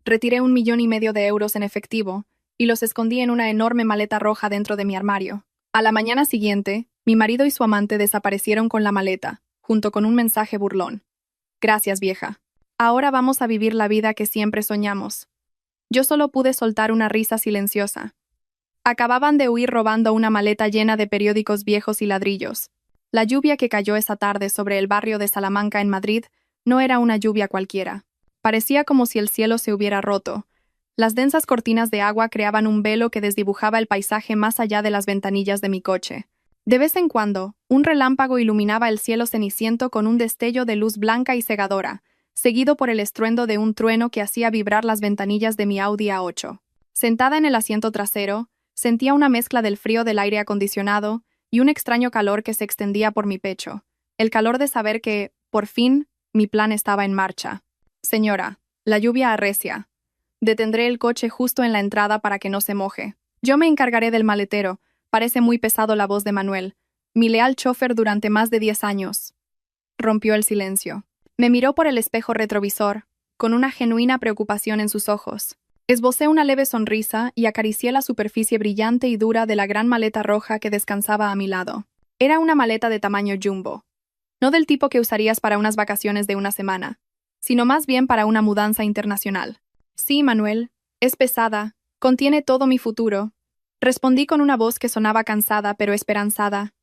Retiré 1,5 millones de euros en efectivo y los escondí en una enorme maleta roja dentro de mi armario. A la mañana siguiente, mi marido y su amante desaparecieron con la maleta, junto con un mensaje burlón. Gracias, vieja. Ahora vamos a vivir la vida que siempre soñamos. Yo solo pude soltar una risa silenciosa. Acababan de huir robando una maleta llena de periódicos viejos y ladrillos. La lluvia que cayó esa tarde sobre el barrio de Salamanca en Madrid no era una lluvia cualquiera. Parecía como si el cielo se hubiera roto. Las densas cortinas de agua creaban un velo que desdibujaba el paisaje más allá de las ventanillas de mi coche. De vez en cuando, un relámpago iluminaba el cielo ceniciento con un destello de luz blanca y cegadora, seguido por el estruendo de un trueno que hacía vibrar las ventanillas de mi Audi A8. Sentada en el asiento trasero, sentía una mezcla del frío del aire acondicionado y un extraño calor que se extendía por mi pecho. El calor de saber que, por fin, mi plan estaba en marcha. Señora, la lluvia arrecia. Detendré el coche justo en la entrada para que no se moje. Yo me encargaré del maletero. Parece muy pesado la voz de Manuel, mi leal chofer durante más de 10 años. Rompió el silencio. Me miró por el espejo retrovisor, con una genuina preocupación en sus ojos. Esbocé una leve sonrisa y acaricié la superficie brillante y dura de la gran maleta roja que descansaba a mi lado. Era una maleta de tamaño jumbo. No del tipo que usarías para unas vacaciones de una semana, sino más bien para una mudanza internacional. Sí, Manuel, es pesada, contiene todo mi futuro. Respondí con una voz que sonaba cansada pero esperanzada.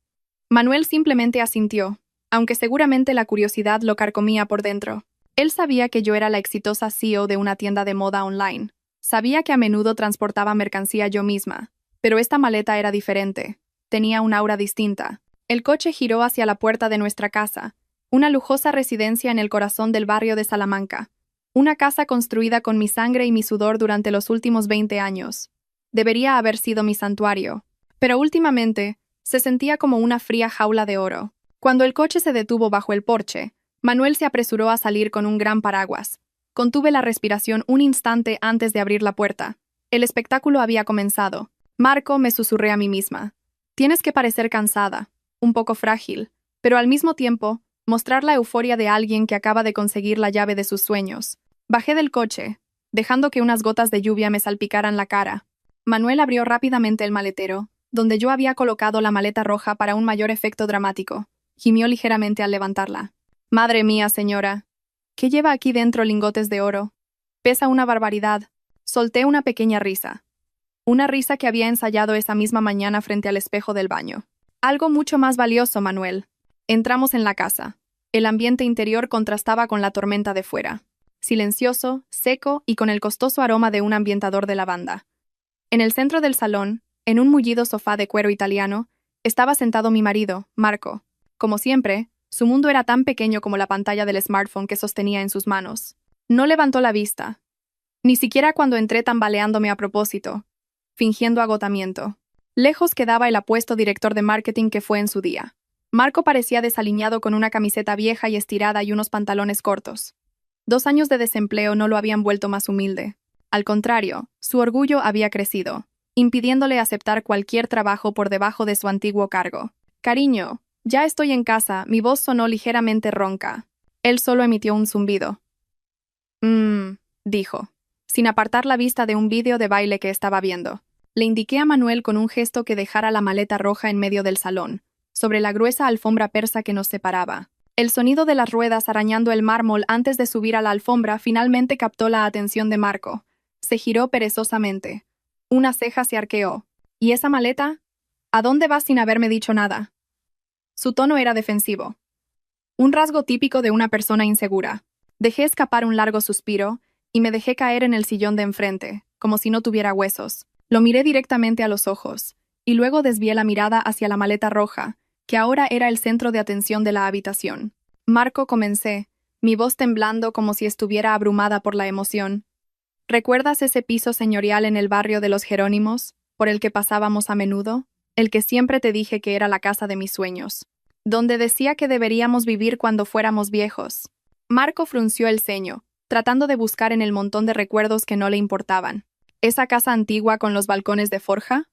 Manuel simplemente asintió, aunque seguramente la curiosidad lo carcomía por dentro. Él sabía que yo era la exitosa CEO de una tienda de moda online. Sabía que a menudo transportaba mercancía yo misma, pero esta maleta era diferente. Tenía un aura distinta. El coche giró hacia la puerta de nuestra casa, una lujosa residencia en el corazón del barrio de Salamanca. Una casa construida con mi sangre y mi sudor durante los últimos 20 años. Debería haber sido mi santuario, pero últimamente se sentía como una fría jaula de oro. Cuando el coche se detuvo bajo el porche, Manuel se apresuró a salir con un gran paraguas. Contuve la respiración un instante antes de abrir la puerta. El espectáculo había comenzado. Marco, me susurré a mí misma. Tienes que parecer cansada, un poco frágil, pero al mismo tiempo, mostrar la euforia de alguien que acaba de conseguir la llave de sus sueños. Bajé del coche, dejando que unas gotas de lluvia me salpicaran la cara. Manuel abrió rápidamente el maletero, donde yo había colocado la maleta roja para un mayor efecto dramático. Gimió ligeramente al levantarla. Madre mía, señora. ¿Qué lleva aquí dentro lingotes de oro? Pesa una barbaridad. Solté una pequeña risa. Una risa que había ensayado esa misma mañana frente al espejo del baño. Algo mucho más valioso, Manuel. Entramos en la casa. El ambiente interior contrastaba con la tormenta de fuera. Silencioso, seco y con el costoso aroma de un ambientador de lavanda. En el centro del salón, en un mullido sofá de cuero italiano, estaba sentado mi marido, Marco. Como siempre, su mundo era tan pequeño como la pantalla del smartphone que sostenía en sus manos. No levantó la vista, ni siquiera cuando entré tambaleándome a propósito, fingiendo agotamiento. Lejos quedaba el apuesto director de marketing que fue en su día. Marco parecía desaliñado con una camiseta vieja y estirada y unos pantalones cortos. 2 años de desempleo no lo habían vuelto más humilde. Al contrario, su orgullo había crecido, impidiéndole aceptar cualquier trabajo por debajo de su antiguo cargo. Cariño, ya estoy en casa, mi voz sonó ligeramente ronca. Él solo emitió un zumbido. Dijo, sin apartar la vista de un vídeo de baile que estaba viendo. Le indiqué a Manuel con un gesto que dejara la maleta roja en medio del salón, sobre la gruesa alfombra persa que nos separaba. El sonido de las ruedas arañando el mármol antes de subir a la alfombra finalmente captó la atención de Marco. Se giró perezosamente. Una ceja se arqueó. ¿Y esa maleta? ¿A dónde vas sin haberme dicho nada? Su tono era defensivo. Un rasgo típico de una persona insegura. Dejé escapar un largo suspiro y me dejé caer en el sillón de enfrente, como si no tuviera huesos. Lo miré directamente a los ojos, y luego desvié la mirada hacia la maleta roja, que ahora era el centro de atención de la habitación. Marco, comencé, mi voz temblando como si estuviera abrumada por la emoción. ¿Recuerdas ese piso señorial en el barrio de los Jerónimos, por el que pasábamos a menudo? El que siempre te dije que era la casa de mis sueños. Donde decía que deberíamos vivir cuando fuéramos viejos. Marco frunció el ceño, tratando de buscar en el montón de recuerdos que no le importaban. ¿Esa casa antigua con los balcones de forja?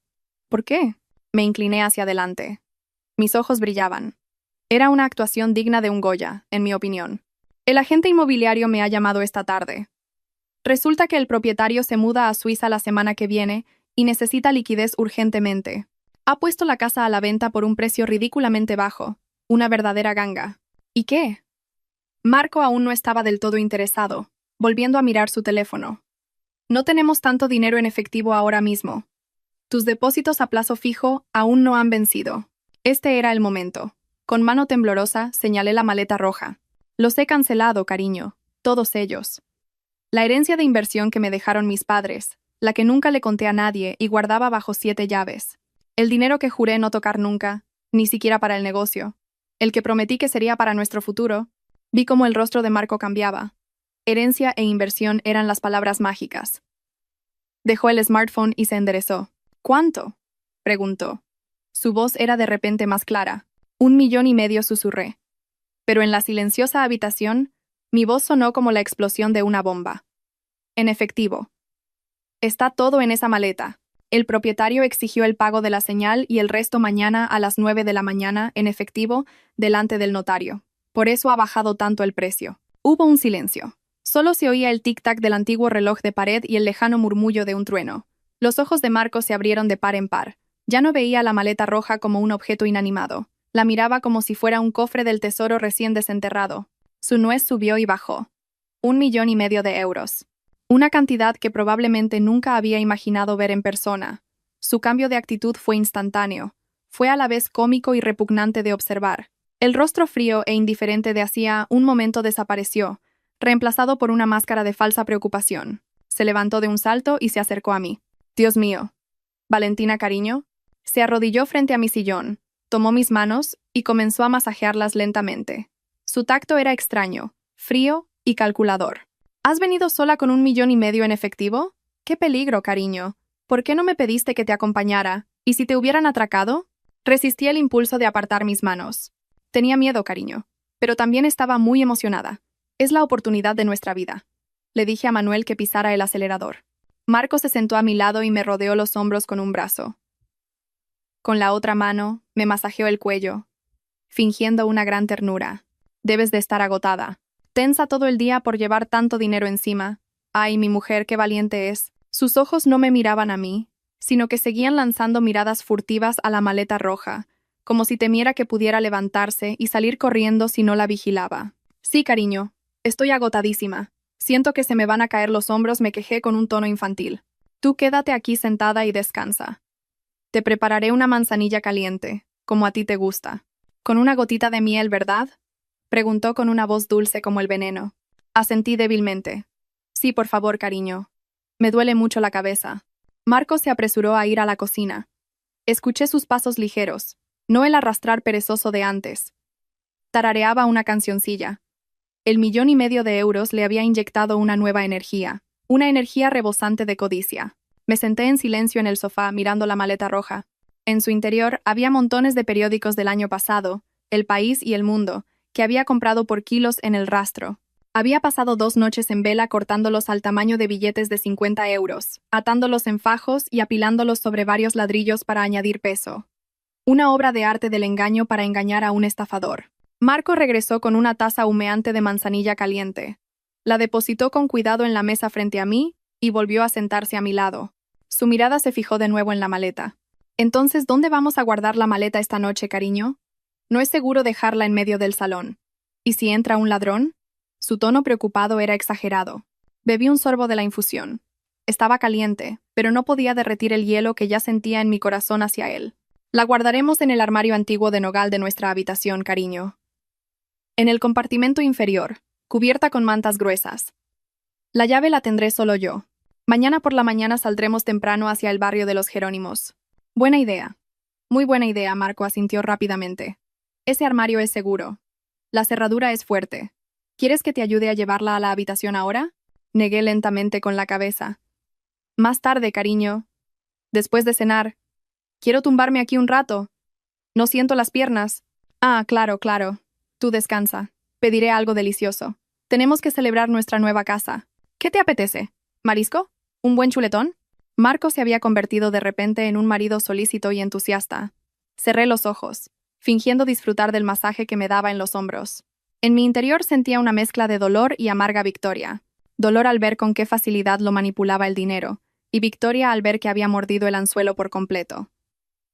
¿Por qué? Me incliné hacia adelante. Mis ojos brillaban. Era una actuación digna de un Goya, en mi opinión. El agente inmobiliario me ha llamado esta tarde. Resulta que el propietario se muda a Suiza la semana que viene y necesita liquidez urgentemente. Ha puesto la casa a la venta por un precio ridículamente bajo, una verdadera ganga. ¿Y qué? Marco aún no estaba del todo interesado, volviendo a mirar su teléfono. No tenemos tanto dinero en efectivo ahora mismo. Tus depósitos a plazo fijo aún no han vencido. Este era el momento. Con mano temblorosa señalé la maleta roja. Los he cancelado, cariño, todos ellos. La herencia de inversión que me dejaron mis padres, la que nunca le conté a nadie y guardaba bajo 7 llaves. El dinero que juré no tocar nunca, ni siquiera para el negocio. El que prometí que sería para nuestro futuro. Vi cómo el rostro de Marco cambiaba. Herencia e inversión eran las palabras mágicas. Dejó el smartphone y se enderezó. ¿Cuánto? Preguntó. Su voz era de repente más clara. 1,5 millones, susurré. Pero en la silenciosa habitación, mi voz sonó como la explosión de una bomba. En efectivo. Está todo en esa maleta. El propietario exigió el pago de la señal y el resto mañana a las 9 de la mañana, en efectivo, delante del notario. Por eso ha bajado tanto el precio. Hubo un silencio. Solo se oía el tic-tac del antiguo reloj de pared y el lejano murmullo de un trueno. Los ojos de Marco se abrieron de par en par. Ya no veía la maleta roja como un objeto inanimado. La miraba como si fuera un cofre del tesoro recién desenterrado. Su nuez subió y bajó. 1,5 millones. Una cantidad que probablemente nunca había imaginado ver en persona. Su cambio de actitud fue instantáneo. Fue a la vez cómico y repugnante de observar. El rostro frío e indiferente de hacía un momento desapareció, reemplazado por una máscara de falsa preocupación. Se levantó de un salto y se acercó a mí. Dios mío. Valentina, cariño. Se arrodilló frente a mi sillón, tomó mis manos y comenzó a masajearlas lentamente. Su tacto era extraño, frío y calculador. ¿Has venido sola con 1,5 millones en efectivo? ¡Qué peligro, cariño! ¿Por qué no me pediste que te acompañara? ¿Y si te hubieran atracado? Resistí el impulso de apartar mis manos. Tenía miedo, cariño, pero también estaba muy emocionada. Es la oportunidad de nuestra vida. Le dije a Manuel que pisara el acelerador. Marco se sentó a mi lado y me rodeó los hombros con un brazo. Con la otra mano, me masajeó el cuello, fingiendo una gran ternura. Debes de estar agotada. Tensa todo el día por llevar tanto dinero encima. Ay, mi mujer, qué valiente es. Sus ojos no me miraban a mí, sino que seguían lanzando miradas furtivas a la maleta roja, como si temiera que pudiera levantarse y salir corriendo si no la vigilaba. Sí, cariño, estoy agotadísima. Siento que se me van a caer los hombros, me quejé con un tono infantil. Tú quédate aquí sentada y descansa. Te prepararé una manzanilla caliente, como a ti te gusta. Con una gotita de miel, ¿verdad? Preguntó con una voz dulce como el veneno. Asentí débilmente. Sí, por favor, cariño. Me duele mucho la cabeza. Marco se apresuró a ir a la cocina. Escuché sus pasos ligeros, no el arrastrar perezoso de antes. Tarareaba una cancioncilla. El 1,5 millones le había inyectado una nueva energía, una energía rebosante de codicia. Me senté en silencio en el sofá mirando la maleta roja. En su interior había montones de periódicos del año pasado, El País y El Mundo, que había comprado por kilos en el rastro. Había pasado 2 noches en vela cortándolos al tamaño de billetes de 50 euros, atándolos en fajos y apilándolos sobre varios ladrillos para añadir peso. Una obra de arte del engaño para engañar a un estafador. Marco regresó con una taza humeante de manzanilla caliente. La depositó con cuidado en la mesa frente a mí y volvió a sentarse a mi lado. Su mirada se fijó de nuevo en la maleta. Entonces, ¿dónde vamos a guardar la maleta esta noche, cariño? No es seguro dejarla en medio del salón. ¿Y si entra un ladrón? Su tono preocupado era exagerado. Bebí un sorbo de la infusión. Estaba caliente, pero no podía derretir el hielo que ya sentía en mi corazón hacia él. La guardaremos en el armario antiguo de nogal de nuestra habitación, cariño. En el compartimento inferior, cubierta con mantas gruesas. La llave la tendré solo yo. Mañana por la mañana saldremos temprano hacia el barrio de los Jerónimos. Buena idea. Muy buena idea, Marco asintió rápidamente. Ese armario es seguro. La cerradura es fuerte. ¿Quieres que te ayude a llevarla a la habitación ahora? Negué lentamente con la cabeza. Más tarde, cariño. Después de cenar. Quiero tumbarme aquí un rato. No siento las piernas. Ah, claro, claro. Tú descansa. Pediré algo delicioso. Tenemos que celebrar nuestra nueva casa. ¿Qué te apetece? ¿Marisco? ¿Un buen chuletón? Marco se había convertido de repente en un marido solícito y entusiasta. Cerré los ojos, fingiendo disfrutar del masaje que me daba en los hombros. En mi interior sentía una mezcla de dolor y amarga victoria. dolor al ver con qué facilidad lo manipulaba el dinero, y victoria al ver que había mordido el anzuelo por completo.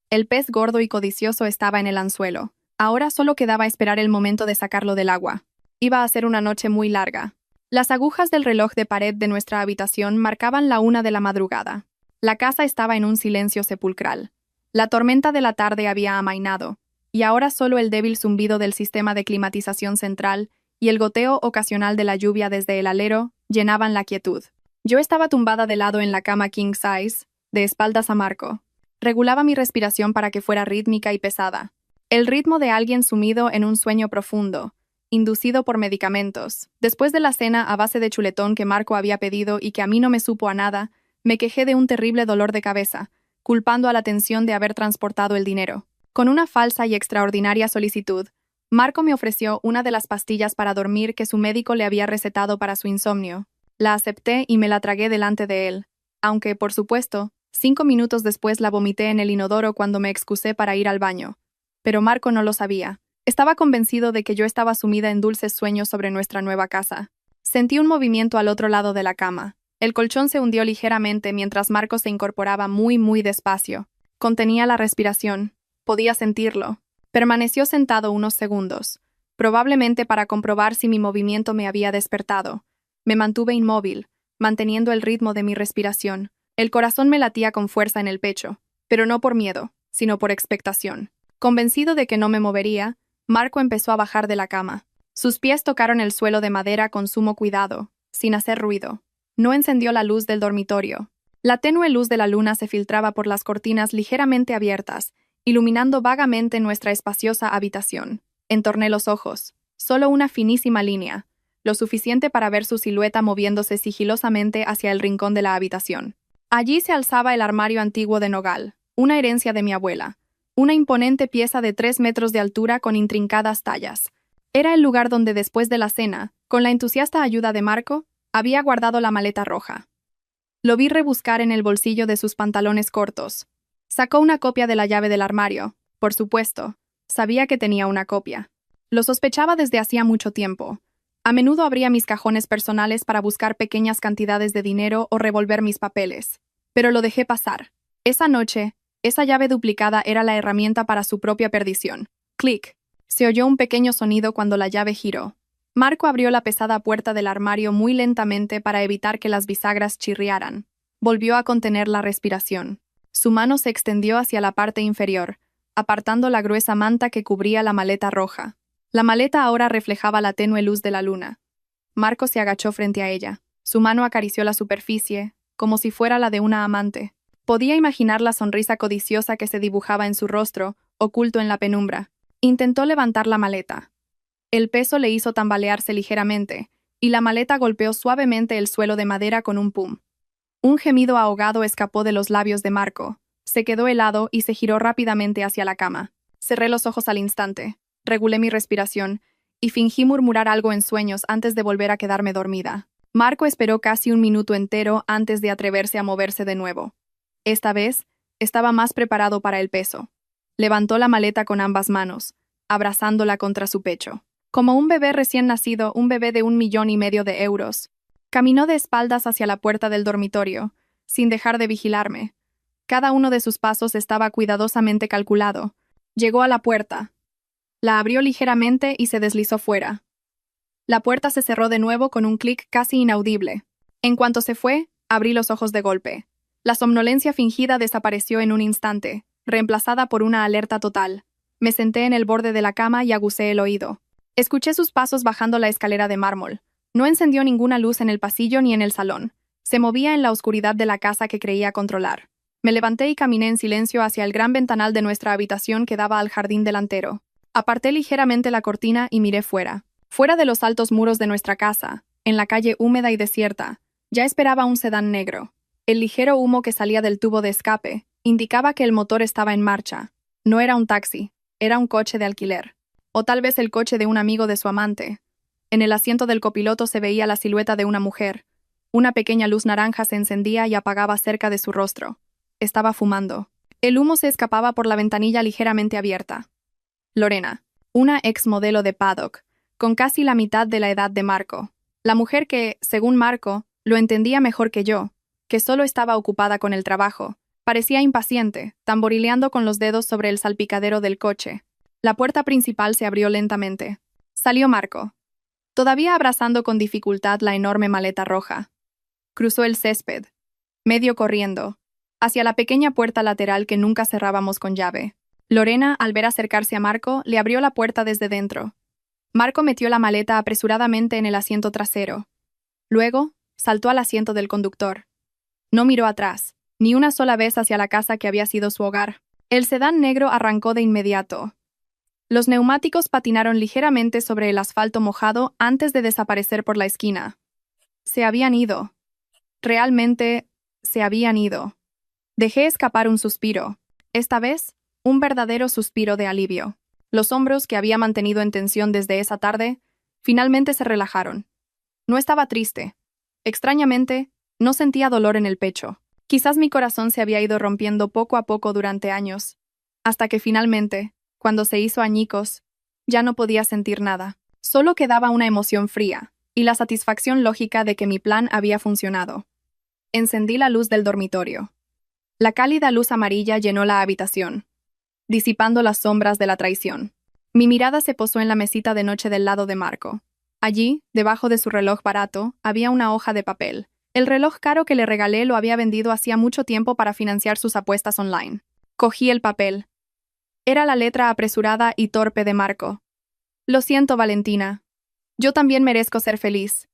El pez gordo y codicioso estaba en el anzuelo. Ahora solo quedaba esperar el momento de sacarlo del agua. Iba a ser una noche muy larga. Las agujas del reloj de pared de nuestra habitación marcaban la 1 de la madrugada. La casa estaba en un silencio sepulcral. La tormenta de la tarde había amainado, y ahora solo el débil zumbido del sistema de climatización central y el goteo ocasional de la lluvia desde el alero llenaban la quietud. Yo estaba tumbada de lado en la cama king size, de espaldas a Marco. Regulaba mi respiración para que fuera rítmica y pesada. El ritmo de alguien sumido en un sueño profundo, inducido por medicamentos. Después de la cena a base de chuletón que Marco había pedido y que a mí no me supo a nada, me quejé de un terrible dolor de cabeza, culpando a la tensión de haber transportado el dinero. Con una falsa y extraordinaria solicitud, Marco me ofreció una de las pastillas para dormir que su médico le había recetado para su insomnio. La acepté y me la tragué delante de él, aunque, por supuesto, 5 minutos después la vomité en el inodoro cuando me excusé para ir al baño. Pero Marco no lo sabía. Estaba convencido de que yo estaba sumida en dulces sueños sobre nuestra nueva casa. Sentí un movimiento al otro lado de la cama. El colchón se hundió ligeramente mientras Marco se incorporaba muy despacio. Contenía la respiración. Podía sentirlo. Permaneció sentado unos segundos, probablemente para comprobar si mi movimiento me había despertado. Me mantuve inmóvil, manteniendo el ritmo de mi respiración. El corazón me latía con fuerza en el pecho, pero no por miedo, sino por expectación. Convencido de que no me movería, Marco empezó a bajar de la cama. Sus pies tocaron el suelo de madera con sumo cuidado, sin hacer ruido. No encendió la luz del dormitorio. La tenue luz de la luna se filtraba por las cortinas ligeramente abiertas, iluminando vagamente nuestra espaciosa habitación. Entorné los ojos. Solo una finísima línea, lo suficiente para ver su silueta moviéndose sigilosamente hacia el rincón de la habitación. Allí se alzaba el armario antiguo de nogal, una herencia de mi abuela. Una imponente pieza de 3 metros de altura con intrincadas tallas. Era el lugar donde después de la cena, con la entusiasta ayuda de Marco, había guardado la maleta roja. Lo vi rebuscar en el bolsillo de sus pantalones cortos. Sacó una copia de la llave del armario. Por supuesto, sabía que tenía una copia. Lo sospechaba desde hacía mucho tiempo. A menudo abría mis cajones personales para buscar pequeñas cantidades de dinero o revolver mis papeles. Pero lo dejé pasar. Esa noche, esa llave duplicada era la herramienta para su propia perdición. Clic. Se oyó un pequeño sonido cuando la llave giró. Marco abrió la pesada puerta del armario muy lentamente para evitar que las bisagras chirriaran. Volvió a contener la respiración. Su mano se extendió hacia la parte inferior, apartando la gruesa manta que cubría la maleta roja. La maleta ahora reflejaba la tenue luz de la luna. Marco se agachó frente a ella. Su mano acarició la superficie, como si fuera la de una amante. Podía imaginar la sonrisa codiciosa que se dibujaba en su rostro, oculto en la penumbra. Intentó levantar la maleta. El peso le hizo tambalearse ligeramente, y la maleta golpeó suavemente el suelo de madera con un pum. Un gemido ahogado escapó de los labios de Marco. Se quedó helado y se giró rápidamente hacia la cama. Cerré los ojos al instante, regulé mi respiración, y fingí murmurar algo en sueños antes de volver a quedarme dormida. Marco esperó casi un minuto entero antes de atreverse a moverse de nuevo. Esta vez, estaba más preparado para el peso. Levantó la maleta con ambas manos, abrazándola contra su pecho. Como un bebé recién nacido, un bebé de 1,5 millones de euros. Caminó de espaldas hacia la puerta del dormitorio, sin dejar de vigilarme. Cada uno de sus pasos estaba cuidadosamente calculado. Llegó a la puerta. La abrió ligeramente y se deslizó fuera. La puerta se cerró de nuevo con un clic casi inaudible. En cuanto se fue, abrí los ojos de golpe. La somnolencia fingida desapareció en un instante, reemplazada por una alerta total. Me senté en el borde de la cama y aguzé el oído. Escuché sus pasos bajando la escalera de mármol. No encendió ninguna luz en el pasillo ni en el salón. Se movía en la oscuridad de la casa que creía controlar. Me levanté y caminé en silencio hacia el gran ventanal de nuestra habitación que daba al jardín delantero. Aparté ligeramente la cortina y miré fuera. Fuera de los altos muros de nuestra casa, en la calle húmeda y desierta, ya esperaba un sedán negro. El ligero humo que salía del tubo de escape indicaba que el motor estaba en marcha. No era un taxi, era un coche de alquiler. O tal vez el coche de un amigo de su amante. En el asiento del copiloto se veía la silueta de una mujer. Una pequeña luz naranja se encendía y apagaba cerca de su rostro. Estaba fumando. El humo se escapaba por la ventanilla ligeramente abierta. Lorena, una ex modelo de Paddock, con casi la mitad de la edad de Marco. La mujer que, según Marco, lo entendía mejor que yo, que solo estaba ocupada con el trabajo. Parecía impaciente, tamborileando con los dedos sobre el salpicadero del coche. La puerta principal se abrió lentamente. Salió Marco, todavía abrazando con dificultad la enorme maleta roja. Cruzó el césped, medio corriendo, hacia la pequeña puerta lateral que nunca cerrábamos con llave. Lorena, al ver acercarse a Marco, le abrió la puerta desde dentro. Marco metió la maleta apresuradamente en el asiento trasero. Luego, saltó al asiento del conductor. No miró atrás, ni una sola vez hacia la casa que había sido su hogar. El sedán negro arrancó de inmediato. Los neumáticos patinaron ligeramente sobre el asfalto mojado antes de desaparecer por la esquina. Se habían ido. Realmente, se habían ido. Dejé escapar un suspiro. Esta vez, un verdadero suspiro de alivio. Los hombros que había mantenido en tensión desde esa tarde, finalmente se relajaron. No estaba triste. Extrañamente, no sentía dolor en el pecho. Quizás mi corazón se había ido rompiendo poco a poco durante años, hasta que finalmente, cuando se hizo añicos, ya no podía sentir nada. Solo quedaba una emoción fría y la satisfacción lógica de que mi plan había funcionado. Encendí la luz del dormitorio. La cálida luz amarilla llenó la habitación, disipando las sombras de la traición. Mi mirada se posó en la mesita de noche del lado de Marco. Allí, debajo de su reloj barato, había una hoja de papel. El reloj caro que le regalé lo había vendido hacía mucho tiempo para financiar sus apuestas online. Cogí el papel. Era la letra apresurada y torpe de Marco. Lo siento, Valentina. Yo también merezco ser feliz.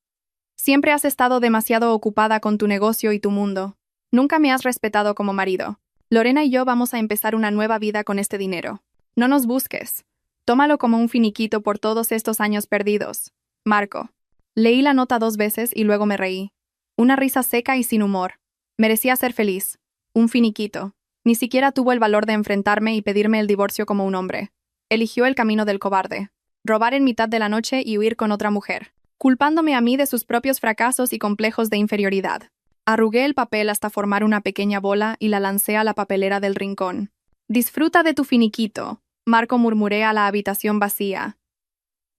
Siempre has estado demasiado ocupada con tu negocio y tu mundo. Nunca me has respetado como marido. Lorena y yo vamos a empezar una nueva vida con este dinero. No nos busques. Tómalo como un finiquito por todos estos años perdidos. Marco. Leí la nota 2 veces y luego me reí. Una risa seca y sin humor. Merecía ser feliz. Un finiquito. Ni siquiera tuvo el valor de enfrentarme y pedirme el divorcio como un hombre. Eligió el camino del cobarde. Robar en mitad de la noche y huir con otra mujer, culpándome a mí de sus propios fracasos y complejos de inferioridad. Arrugué el papel hasta formar una pequeña bola y la lancé a la papelera del rincón. Disfruta de tu finiquito, Marco, murmuré a la habitación vacía.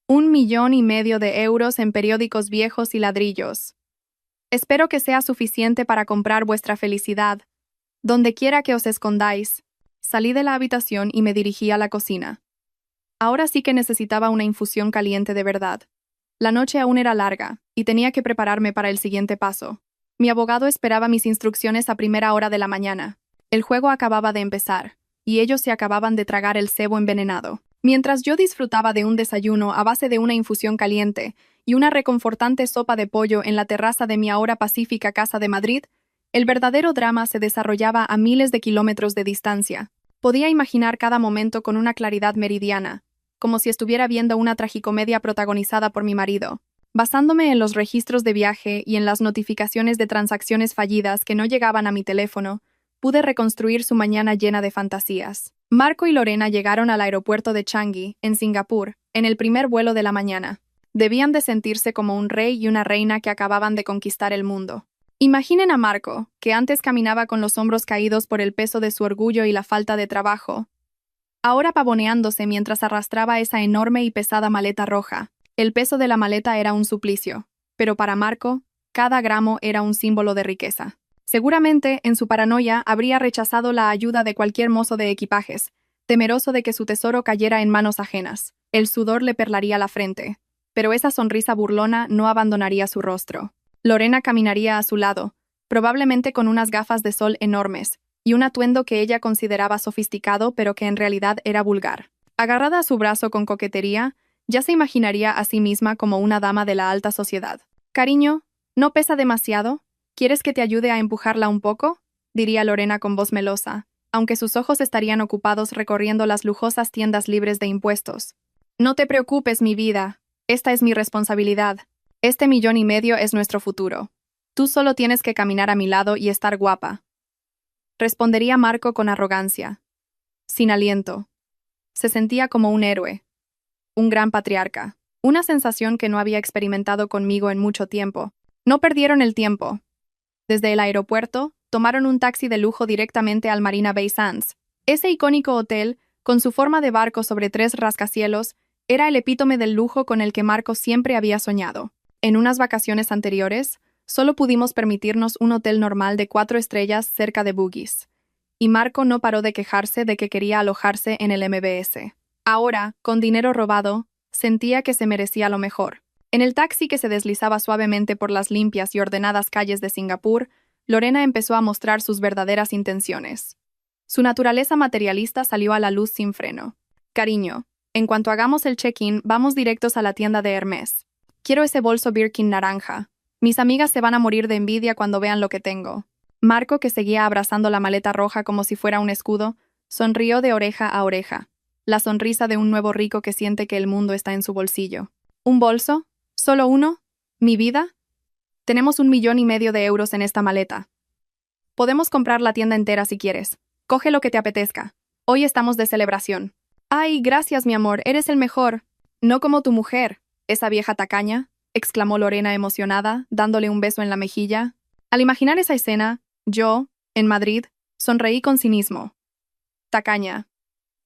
1,5 millones de euros en periódicos viejos y ladrillos. Espero que sea suficiente para comprar vuestra felicidad. Donde quiera que os escondáis. Salí de la habitación y me dirigí a la cocina. Ahora sí que necesitaba una infusión caliente de verdad. La noche aún era larga, y tenía que prepararme para el siguiente paso. Mi abogado esperaba mis instrucciones a primera hora de la mañana. El juego acababa de empezar, y ellos se acababan de tragar el cebo envenenado. Mientras yo disfrutaba de un desayuno a base de una infusión caliente y una reconfortante sopa de pollo en la terraza de mi ahora pacífica casa de Madrid, el verdadero drama se desarrollaba a miles de kilómetros de distancia. Podía imaginar cada momento con una claridad meridiana, como si estuviera viendo una tragicomedia protagonizada por mi marido. Basándome en los registros de viaje y en las notificaciones de transacciones fallidas que no llegaban a mi teléfono, pude reconstruir su mañana llena de fantasías. Marco y Lorena llegaron al aeropuerto de Changi, en Singapur, en el primer vuelo de la mañana. Debían de sentirse como un rey y una reina que acababan de conquistar el mundo. Imaginen a Marco, que antes caminaba con los hombros caídos por el peso de su orgullo y la falta de trabajo, ahora pavoneándose mientras arrastraba esa enorme y pesada maleta roja. El peso de la maleta era un suplicio, pero para Marco, cada gramo era un símbolo de riqueza. Seguramente, en su paranoia, habría rechazado la ayuda de cualquier mozo de equipajes, temeroso de que su tesoro cayera en manos ajenas. El sudor le perlaría la frente, pero esa sonrisa burlona no abandonaría su rostro. Lorena caminaría a su lado, probablemente con unas gafas de sol enormes, y un atuendo que ella consideraba sofisticado pero que en realidad era vulgar. Agarrada a su brazo con coquetería, ya se imaginaría a sí misma como una dama de la alta sociedad. «Cariño, ¿no pesa demasiado? ¿Quieres que te ayude a empujarla un poco?», diría Lorena con voz melosa, aunque sus ojos estarían ocupados recorriendo las lujosas tiendas libres de impuestos. «No te preocupes, mi vida. Esta es mi responsabilidad. Este 1,5 millones es nuestro futuro. Tú solo tienes que caminar a mi lado y estar guapa», respondería Marco con arrogancia, sin aliento. Se sentía como un héroe, un gran patriarca, una sensación que no había experimentado conmigo en mucho tiempo. No perdieron el tiempo. Desde el aeropuerto, tomaron un taxi de lujo directamente al Marina Bay Sands. Ese icónico hotel, con su forma de barco sobre 3 rascacielos, era el epítome del lujo con el que Marco siempre había soñado. En unas vacaciones anteriores, solo pudimos permitirnos un hotel normal de 4 estrellas cerca de Bugis. Y Marco no paró de quejarse de que quería alojarse en el MBS. Ahora, con dinero robado, sentía que se merecía lo mejor. En el taxi que se deslizaba suavemente por las limpias y ordenadas calles de Singapur, Lorena empezó a mostrar sus verdaderas intenciones. Su naturaleza materialista salió a la luz sin freno. Cariño, en cuanto hagamos el check-in, vamos directos a la tienda de Hermès. Quiero ese bolso Birkin naranja. Mis amigas se van a morir de envidia cuando vean lo que tengo. Marco, que seguía abrazando la maleta roja como si fuera un escudo, sonrió de oreja a oreja. La sonrisa de un nuevo rico que siente que el mundo está en su bolsillo. ¿Un bolso? ¿Solo uno? ¿Mi vida? Tenemos 1,5 millones de euros en esta maleta. Podemos comprar la tienda entera si quieres. Coge lo que te apetezca. Hoy estamos de celebración. Ay, gracias, mi amor, eres el mejor. No como tu mujer, esa vieja tacaña, exclamó Lorena emocionada, dándole un beso en la mejilla. Al imaginar esa escena, yo, en Madrid, sonreí con cinismo. Tacaña.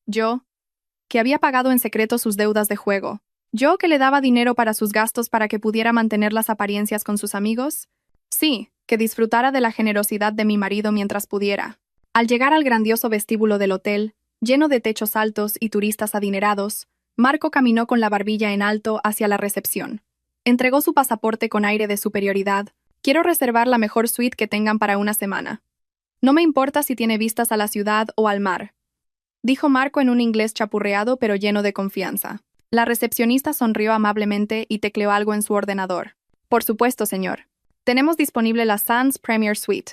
Yo, que había pagado en secreto sus deudas de juego. Yo, que le daba dinero para sus gastos para que pudiera mantener las apariencias con sus amigos. Sí, que disfrutara de la generosidad de mi marido mientras pudiera. Al llegar al grandioso vestíbulo del hotel, lleno de techos altos y turistas adinerados, Marco caminó con la barbilla en alto hacia la recepción. Entregó su pasaporte con aire de superioridad. Quiero reservar la mejor suite que tengan para una semana. No me importa si tiene vistas a la ciudad o al mar, dijo Marco en un inglés chapurreado pero lleno de confianza. La recepcionista sonrió amablemente y tecleó algo en su ordenador. Por supuesto, señor. Tenemos disponible la Sands Premier Suite.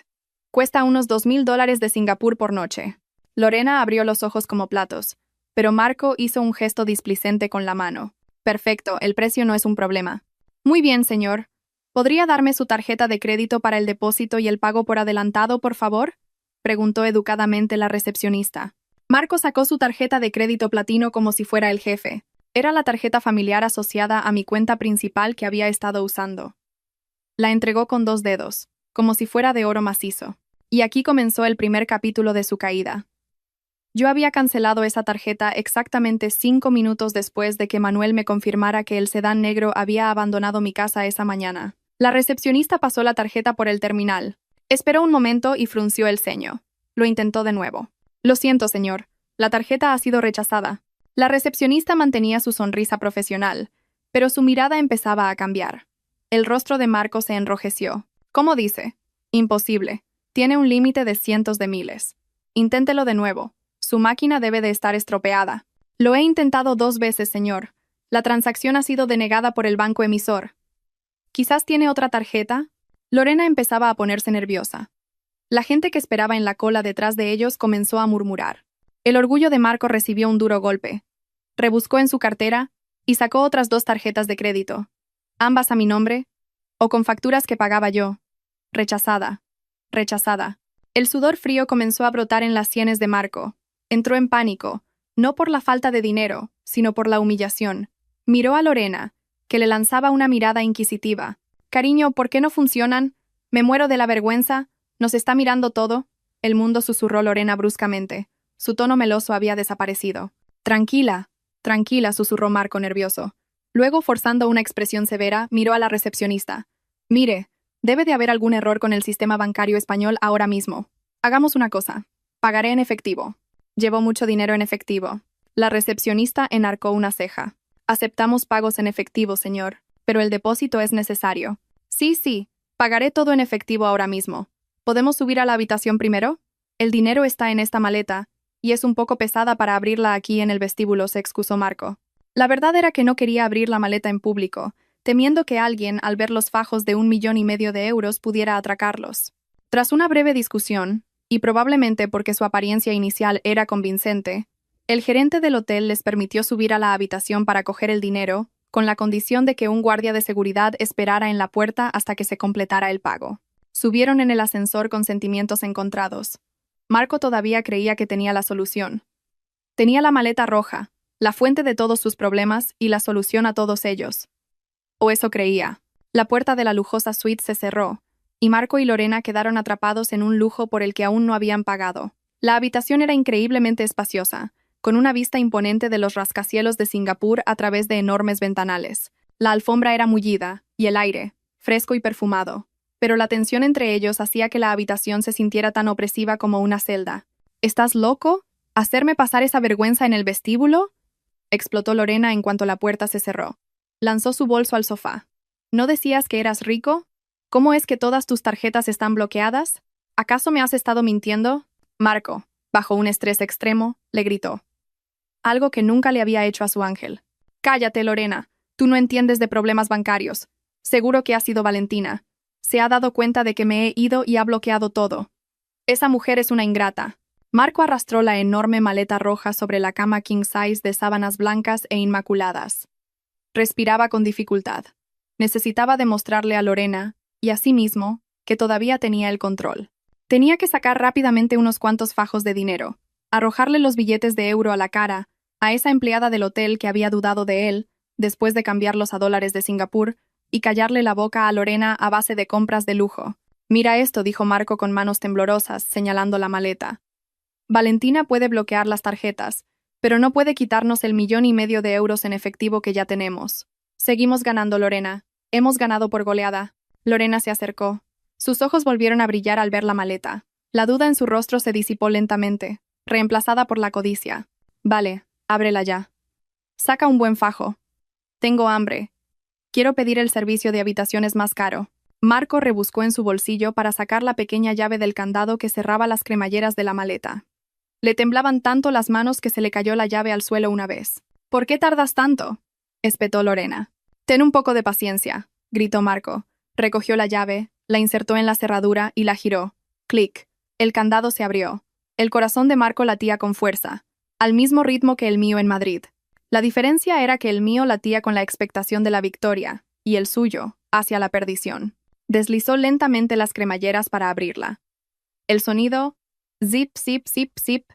Cuesta unos $2,000 de Singapur por noche. Lorena abrió los ojos como platos, pero Marco hizo un gesto displicente con la mano. Perfecto, el precio no es un problema. Muy bien, señor. ¿Podría darme su tarjeta de crédito para el depósito y el pago por adelantado, por favor? Preguntó educadamente la recepcionista. Marco sacó su tarjeta de crédito platino como si fuera el jefe. Era la tarjeta familiar asociada a mi cuenta principal que había estado usando. La entregó con 2 dedos, como si fuera de oro macizo. Y aquí comenzó el primer capítulo de su caída. Yo había cancelado esa tarjeta exactamente 5 minutos después de que Manuel me confirmara que el sedán negro había abandonado mi casa esa mañana. La recepcionista pasó la tarjeta por el terminal. Esperó un momento y frunció el ceño. Lo intentó de nuevo. Lo siento, señor. La tarjeta ha sido rechazada. La recepcionista mantenía su sonrisa profesional, pero su mirada empezaba a cambiar. El rostro de Marco se enrojeció. ¿Cómo dice? Imposible. Tiene un límite de cientos de miles. Inténtelo de nuevo. Su máquina debe de estar estropeada. Lo he intentado 2 veces, señor. La transacción ha sido denegada por el banco emisor. ¿Quizás tiene otra tarjeta? Lorena empezaba a ponerse nerviosa. La gente que esperaba en la cola detrás de ellos comenzó a murmurar. El orgullo de Marco recibió un duro golpe. Rebuscó en su cartera y sacó otras 2 tarjetas de crédito. Ambas a mi nombre, o con facturas que pagaba yo. Rechazada. Rechazada. El sudor frío comenzó a brotar en las sienes de Marco. Entró en pánico, no por la falta de dinero, sino por la humillación. Miró a Lorena, que le lanzaba una mirada inquisitiva. Cariño, ¿por qué no funcionan? Me muero de la vergüenza. ¿Nos está mirando todo? El mundo, susurró Lorena bruscamente. Su tono meloso había desaparecido. Tranquila, tranquila, susurró Marco nervioso. Luego, forzando una expresión severa, miró a la recepcionista. Mire, debe de haber algún error con el sistema bancario español ahora mismo. Hagamos una cosa. Pagaré en efectivo. Llevo mucho dinero en efectivo. La recepcionista enarcó una ceja. Aceptamos pagos en efectivo, señor, pero el depósito es necesario. Sí, pagaré todo en efectivo ahora mismo. ¿Podemos subir a la habitación primero? El dinero está en esta maleta, y es un poco pesada para abrirla aquí en el vestíbulo, se excusó Marco. La verdad era que no quería abrir la maleta en público, temiendo que alguien, al ver los fajos de 1,5 millones de euros, pudiera atracarlos. Tras una breve discusión, y probablemente porque su apariencia inicial era convincente, el gerente del hotel les permitió subir a la habitación para coger el dinero, con la condición de que un guardia de seguridad esperara en la puerta hasta que se completara el pago. Subieron en el ascensor con sentimientos encontrados. Marco todavía creía que tenía la solución. Tenía la maleta roja, la fuente de todos sus problemas y la solución a todos ellos. O eso creía. La puerta de la lujosa suite se cerró, y Marco y Lorena quedaron atrapados en un lujo por el que aún no habían pagado. La habitación era increíblemente espaciosa, con una vista imponente de los rascacielos de Singapur a través de enormes ventanales. La alfombra era mullida, y el aire, fresco y perfumado. Pero la tensión entre ellos hacía que la habitación se sintiera tan opresiva como una celda. ¿Estás loco? ¿Hacerme pasar esa vergüenza en el vestíbulo? Explotó Lorena en cuanto la puerta se cerró. Lanzó su bolso al sofá. ¿No decías que eras rico? ¿Cómo es que todas tus tarjetas están bloqueadas? ¿Acaso me has estado mintiendo? Marco, bajo un estrés extremo, le gritó. Algo que nunca le había hecho a su ángel. Cállate, Lorena. Tú no entiendes de problemas bancarios. Seguro que ha sido Valentina. Se ha dado cuenta de que me he ido y ha bloqueado todo. Esa mujer es una ingrata. Marco arrastró la enorme maleta roja sobre la cama king size de sábanas blancas e inmaculadas. Respiraba con dificultad. Necesitaba demostrarle a Lorena, y a sí mismo, que todavía tenía el control. Tenía que sacar rápidamente unos cuantos fajos de dinero, arrojarle los billetes de euro a la cara, a esa empleada del hotel que había dudado de él, después de cambiarlos a dólares de Singapur, y callarle la boca a Lorena a base de compras de lujo. Mira esto, dijo Marco con manos temblorosas, señalando la maleta. Valentina puede bloquear las tarjetas, pero no puede quitarnos el 1,5 millones de euros en efectivo que ya tenemos. Seguimos ganando, Lorena. Hemos ganado por goleada. Lorena se acercó. Sus ojos volvieron a brillar al ver la maleta. La duda en su rostro se disipó lentamente, reemplazada por la codicia. Vale, ábrela ya. Saca un buen fajo. Tengo hambre. Quiero pedir el servicio de habitaciones más caro. Marco rebuscó en su bolsillo para sacar la pequeña llave del candado que cerraba las cremalleras de la maleta. Le temblaban tanto las manos que se le cayó la llave al suelo una vez. ¿Por qué tardas tanto?, espetó Lorena. Ten un poco de paciencia, gritó Marco. Recogió la llave, la insertó en la cerradura y la giró. Clic. El candado se abrió. El corazón de Marco latía con fuerza, al mismo ritmo que el mío en Madrid. La diferencia era que el mío latía con la expectación de la victoria, y el suyo, hacia la perdición. Deslizó lentamente las cremalleras para abrirla. El sonido, zip, zip, zip, zip,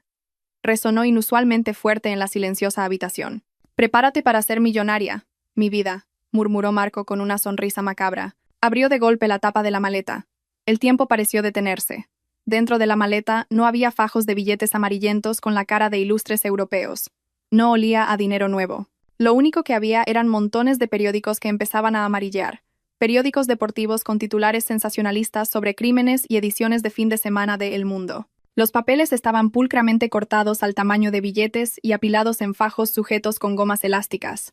resonó inusualmente fuerte en la silenciosa habitación. Prepárate para ser millonaria, mi vida, murmuró Marco con una sonrisa macabra. Abrió de golpe la tapa de la maleta. El tiempo pareció detenerse. Dentro de la maleta no había fajos de billetes amarillentos con la cara de ilustres europeos. No olía a dinero nuevo. Lo único que había eran montones de periódicos que empezaban a amarillar. Periódicos deportivos con titulares sensacionalistas sobre crímenes y ediciones de fin de semana de El Mundo. Los papeles estaban pulcramente cortados al tamaño de billetes y apilados en fajos sujetos con gomas elásticas.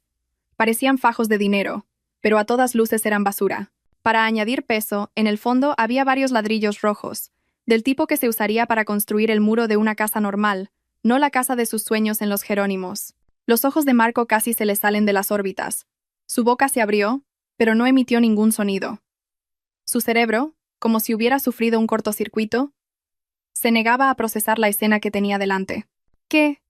Parecían fajos de dinero, pero a todas luces eran basura. Para añadir peso, en el fondo había varios ladrillos rojos, del tipo que se usaría para construir el muro de una casa normal, no la casa de sus sueños en los Jerónimos. Los ojos de Marco casi se le salen de las órbitas. Su boca se abrió, pero no emitió ningún sonido. Su cerebro, como si hubiera sufrido un cortocircuito, se negaba a procesar la escena que tenía delante. ¿Qué?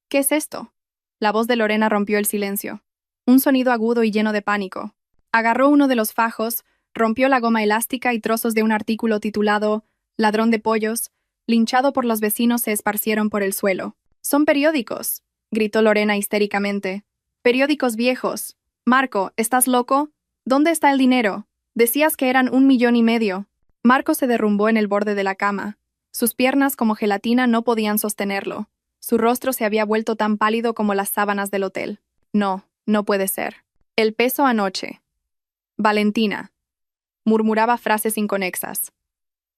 ¿Qué es esto? La voz de Lorena rompió el silencio. Un sonido agudo y lleno de pánico. Agarró uno de los fajos, rompió la goma elástica y trozos de un artículo titulado «Ladrón de pollos», linchado por los vecinos, se esparcieron por el suelo. «Son periódicos», gritó Lorena histéricamente. «Periódicos viejos. Marco, ¿estás loco? ¿Dónde está el dinero? Decías que eran 1,5 millones». Marco se derrumbó en el borde de la cama. Sus piernas como gelatina no podían sostenerlo. Su rostro se había vuelto tan pálido como las sábanas del hotel. No, no puede ser. El peso anoche. Valentina. Murmuraba frases inconexas.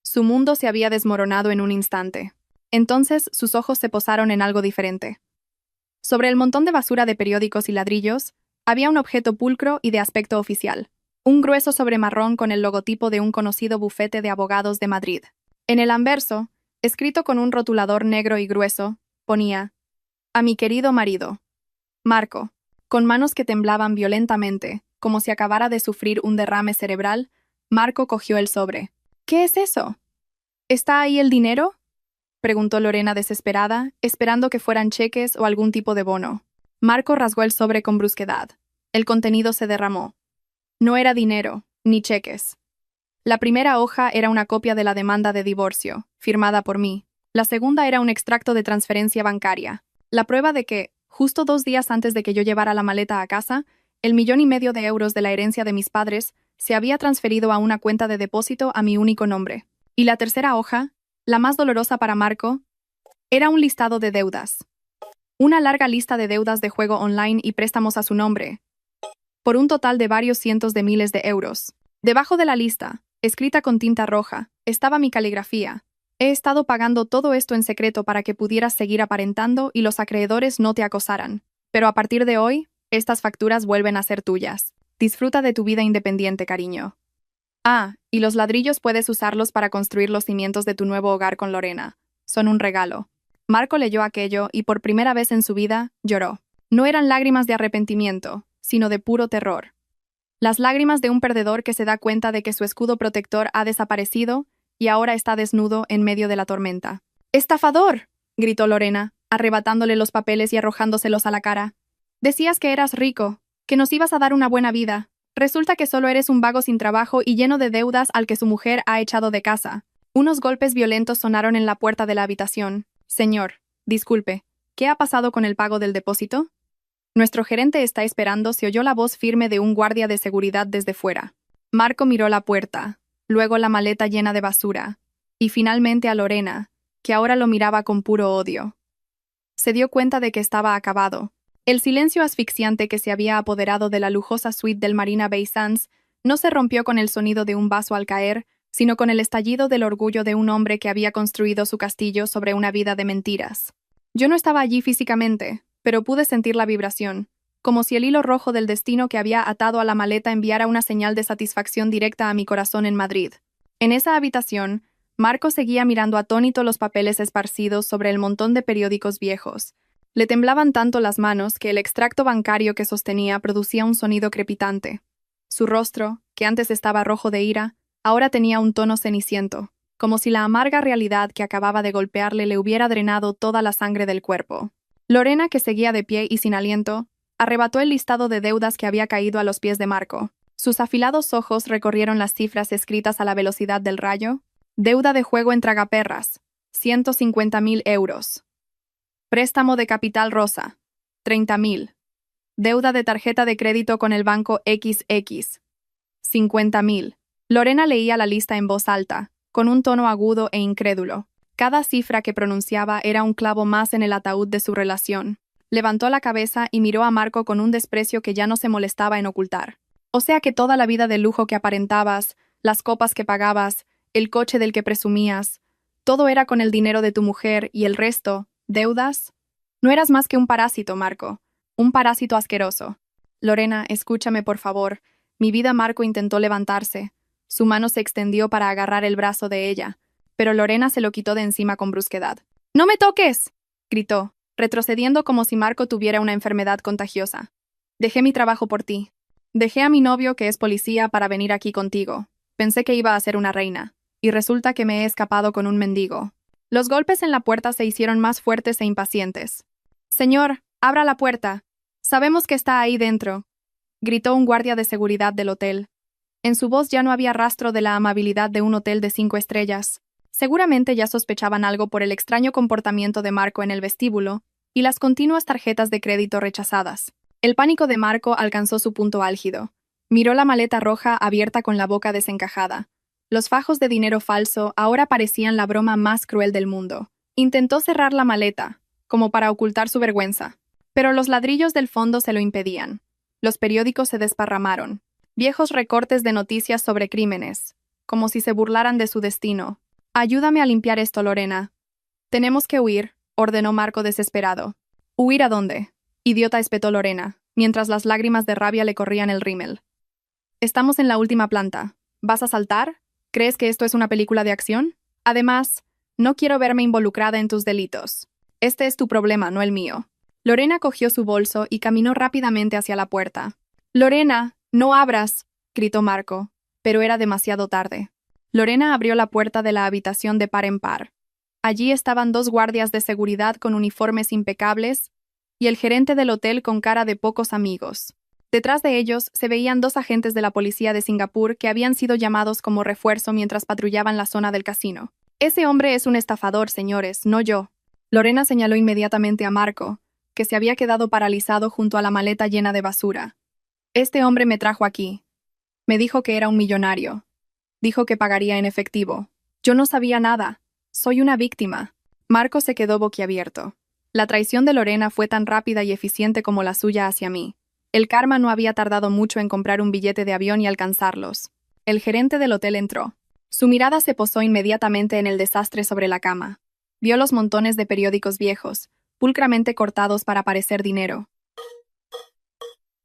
Su mundo se había desmoronado en un instante. Entonces sus ojos se posaron en algo diferente. Sobre el montón de basura de periódicos y ladrillos, había un objeto pulcro y de aspecto oficial. Un grueso sobre marrón con el logotipo de un conocido bufete de abogados de Madrid. En el anverso, escrito con un rotulador negro y grueso, ponía: «A mi querido marido, Marco». Con manos que temblaban violentamente, como si acabara de sufrir un derrame cerebral, Marco cogió el sobre. «¿Qué es eso? ¿Está ahí el dinero?», preguntó Lorena desesperada, esperando que fueran cheques o algún tipo de bono. Marco rasgó el sobre con brusquedad. El contenido se derramó. No era dinero, ni cheques. La primera hoja era una copia de la demanda de divorcio, firmada por mí. La segunda era un extracto de transferencia bancaria, la prueba de que, justo 2 días antes de que yo llevara la maleta a casa, el 1,5 millones de euros de la herencia de mis padres se había transferido a una cuenta de depósito a mi único nombre. Y la tercera hoja, la más dolorosa para Marco, era un listado de deudas. Una larga lista de deudas de juego online y préstamos a su nombre. por un total de varios cientos de miles de euros. Debajo de la lista, escrita con tinta roja, estaba mi caligrafía. He estado pagando todo esto en secreto para que pudieras seguir aparentando y los acreedores no te acosaran. Pero a partir de hoy, estas facturas vuelven a ser tuyas. Disfruta de tu vida independiente, cariño. Ah, y los ladrillos puedes usarlos para construir los cimientos de tu nuevo hogar con Lorena. Son un regalo. Marco leyó aquello y por primera vez en su vida lloró. No eran lágrimas de arrepentimiento, sino de puro terror. Las lágrimas de un perdedor que se da cuenta de que su escudo protector ha desaparecido y ahora está desnudo en medio de la tormenta. ¡Estafador!, gritó Lorena, arrebatándole los papeles y arrojándoselos a la cara. Decías que eras rico, que nos ibas a dar una buena vida. Resulta que solo eres un vago sin trabajo y lleno de deudas al que su mujer ha echado de casa. Unos golpes violentos sonaron en la puerta de la habitación. Señor, disculpe, ¿qué ha pasado con el pago del depósito? Nuestro gerente está esperando, se oyó la voz firme de un guardia de seguridad desde fuera. Marco miró la puerta, luego la maleta llena de basura, y finalmente a Lorena, que ahora lo miraba con puro odio. Se dio cuenta de que estaba acabado. El silencio asfixiante que se había apoderado de la lujosa suite del Marina Bay Sands no se rompió con el sonido de un vaso al caer, sino con el estallido del orgullo de un hombre que había construido su castillo sobre una vida de mentiras. Yo no estaba allí físicamente, pero pude sentir la vibración, como si el hilo rojo del destino que había atado a la maleta enviara una señal de satisfacción directa a mi corazón en Madrid. En esa habitación, Marco seguía mirando atónito los papeles esparcidos sobre el montón de periódicos viejos. Le temblaban tanto las manos que el extracto bancario que sostenía producía un sonido crepitante. Su rostro, que antes estaba rojo de ira, ahora tenía un tono ceniciento, como si la amarga realidad que acababa de golpearle le hubiera drenado toda la sangre del cuerpo. Lorena, que seguía de pie y sin aliento, arrebató el listado de deudas que había caído a los pies de Marco. Sus afilados ojos recorrieron las cifras escritas a la velocidad del rayo. Deuda de juego en tragaperras, 150.000 euros. Préstamo de capital rosa, 30.000. Deuda de tarjeta de crédito con el banco XX, 50.000. Lorena leía la lista en voz alta, con un tono agudo e incrédulo. Cada cifra que pronunciaba era un clavo más en el ataúd de su relación. Levantó la cabeza y miró a Marco con un desprecio que ya no se molestaba en ocultar. O sea que toda la vida de lujo que aparentabas, las copas que pagabas, el coche del que presumías, todo era con el dinero de tu mujer y el resto, deudas. No eras más que un parásito, Marco. Un parásito asqueroso. Lorena, escúchame, por favor. Mi vida. Marco intentó levantarse. Su mano se extendió para agarrar el brazo de ella, pero Lorena se lo quitó de encima con brusquedad. ¡No me toques!, gritó, retrocediendo como si Marco tuviera una enfermedad contagiosa. Dejé mi trabajo por ti. Dejé a mi novio, que es policía, para venir aquí contigo. Pensé que iba a ser una reina, y resulta que me he escapado con un mendigo. Los golpes en la puerta se hicieron más fuertes e impacientes. Señor, abra la puerta. Sabemos que está ahí dentro, gritó un guardia de seguridad del hotel. En su voz ya no había rastro de la amabilidad de un hotel de 5 estrellas. Seguramente ya sospechaban algo por el extraño comportamiento de Marco en el vestíbulo y las continuas tarjetas de crédito rechazadas. El pánico de Marco alcanzó su punto álgido. Miró la maleta roja abierta con la boca desencajada. Los fajos de dinero falso ahora parecían la broma más cruel del mundo. Intentó cerrar la maleta, como para ocultar su vergüenza, pero los ladrillos del fondo se lo impedían. Los periódicos se desparramaron. Viejos recortes de noticias sobre crímenes, como si se burlaran de su destino. Ayúdame a limpiar esto, Lorena. Tenemos que huir, ordenó Marco desesperado. ¿Huir a dónde? Idiota, espetó Lorena, mientras las lágrimas de rabia le corrían el rímel. Estamos en la última planta. ¿Vas a saltar? ¿Crees que esto es una película de acción? Además, no quiero verme involucrada en tus delitos. Este es tu problema, no el mío. Lorena cogió su bolso y caminó rápidamente hacia la puerta. Lorena, no abras, gritó Marco, pero era demasiado tarde. Lorena abrió la puerta de la habitación de par en par. Allí estaban 2 guardias de seguridad con uniformes impecables y el gerente del hotel con cara de pocos amigos. Detrás de ellos se veían 2 agentes de la policía de Singapur que habían sido llamados como refuerzo mientras patrullaban la zona del casino. Ese hombre es un estafador, señores, no yo. Lorena señaló inmediatamente a Marco, que se había quedado paralizado junto a la maleta llena de basura. Este hombre me trajo aquí. Me dijo que era un millonario. Dijo que pagaría en efectivo. Yo no sabía nada. Soy una víctima. Marco se quedó boquiabierto. La traición de Lorena fue tan rápida y eficiente como la suya hacia mí. El karma no había tardado mucho en comprar un billete de avión y alcanzarlos. El gerente del hotel entró. Su mirada se posó inmediatamente en el desastre sobre la cama. Vio los montones de periódicos viejos, pulcramente cortados para parecer dinero.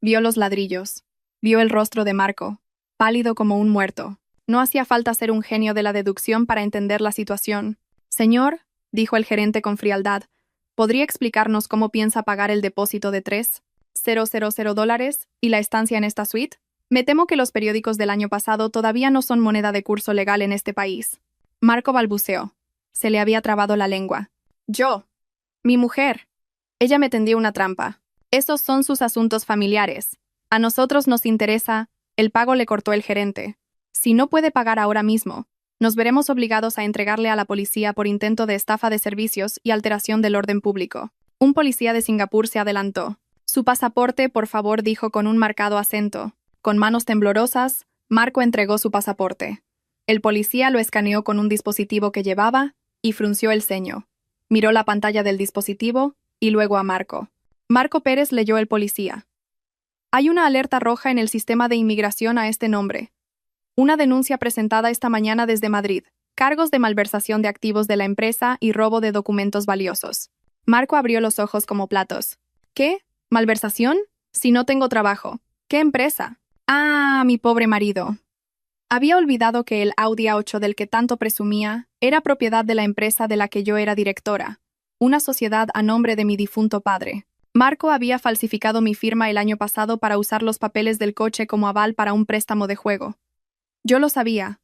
Vio los ladrillos. Vio el rostro de Marco, pálido como un muerto. No hacía falta ser un genio de la deducción para entender la situación. Señor, dijo el gerente con frialdad, ¿podría explicarnos cómo piensa pagar el depósito de $3,000 y la estancia en esta suite? Me temo que los periódicos del año pasado todavía no son moneda de curso legal en este país. Marco balbuceó. Se le había trabado la lengua. Yo. Mi mujer. Ella me tendió una trampa. Esos son sus asuntos familiares. A nosotros nos interesa. El pago, le cortó el gerente. Si no puede pagar ahora mismo, nos veremos obligados a entregarle a la policía por intento de estafa de servicios y alteración del orden público. Un policía de Singapur se adelantó. Su pasaporte, por favor, dijo con un marcado acento. Con manos temblorosas, Marco entregó su pasaporte. El policía lo escaneó con un dispositivo que llevaba y frunció el ceño. Miró la pantalla del dispositivo y luego a Marco. Marco Pérez, leyó el policía. Hay una alerta roja en el sistema de inmigración a este nombre. Una denuncia presentada esta mañana desde Madrid. Cargos de malversación de activos de la empresa y robo de documentos valiosos. Marco abrió los ojos como platos. ¿Qué? ¿Malversación? Si no tengo trabajo. ¿Qué empresa? Ah, mi pobre marido. Había olvidado que el Audi A8 del que tanto presumía era propiedad de la empresa de la que yo era directora, una sociedad a nombre de mi difunto padre. Marco había falsificado mi firma el año pasado para usar los papeles del coche como aval para un préstamo de juego. Yo lo sabía,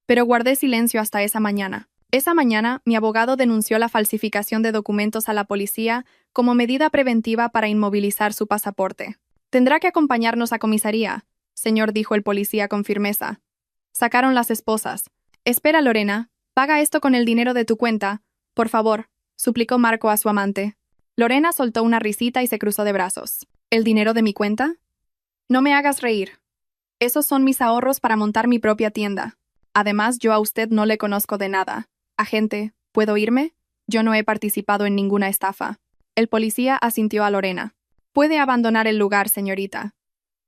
pero guardé silencio hasta esa mañana. Esa mañana, mi abogado denunció la falsificación de documentos a la policía como medida preventiva para inmovilizar su pasaporte. Tendrá que acompañarnos a comisaría, señor, dijo el policía con firmeza. Sacaron las esposas. Espera, Lorena, paga esto con el dinero de tu cuenta, por favor, suplicó Marco a su amante. Lorena soltó una risita y se cruzó de brazos. ¿El dinero de mi cuenta? No me hagas reír. Esos son mis ahorros para montar mi propia tienda. Además, yo a usted no le conozco de nada. Agente, ¿puedo irme? Yo no he participado en ninguna estafa. El policía asintió a Lorena. Puede abandonar el lugar, señorita.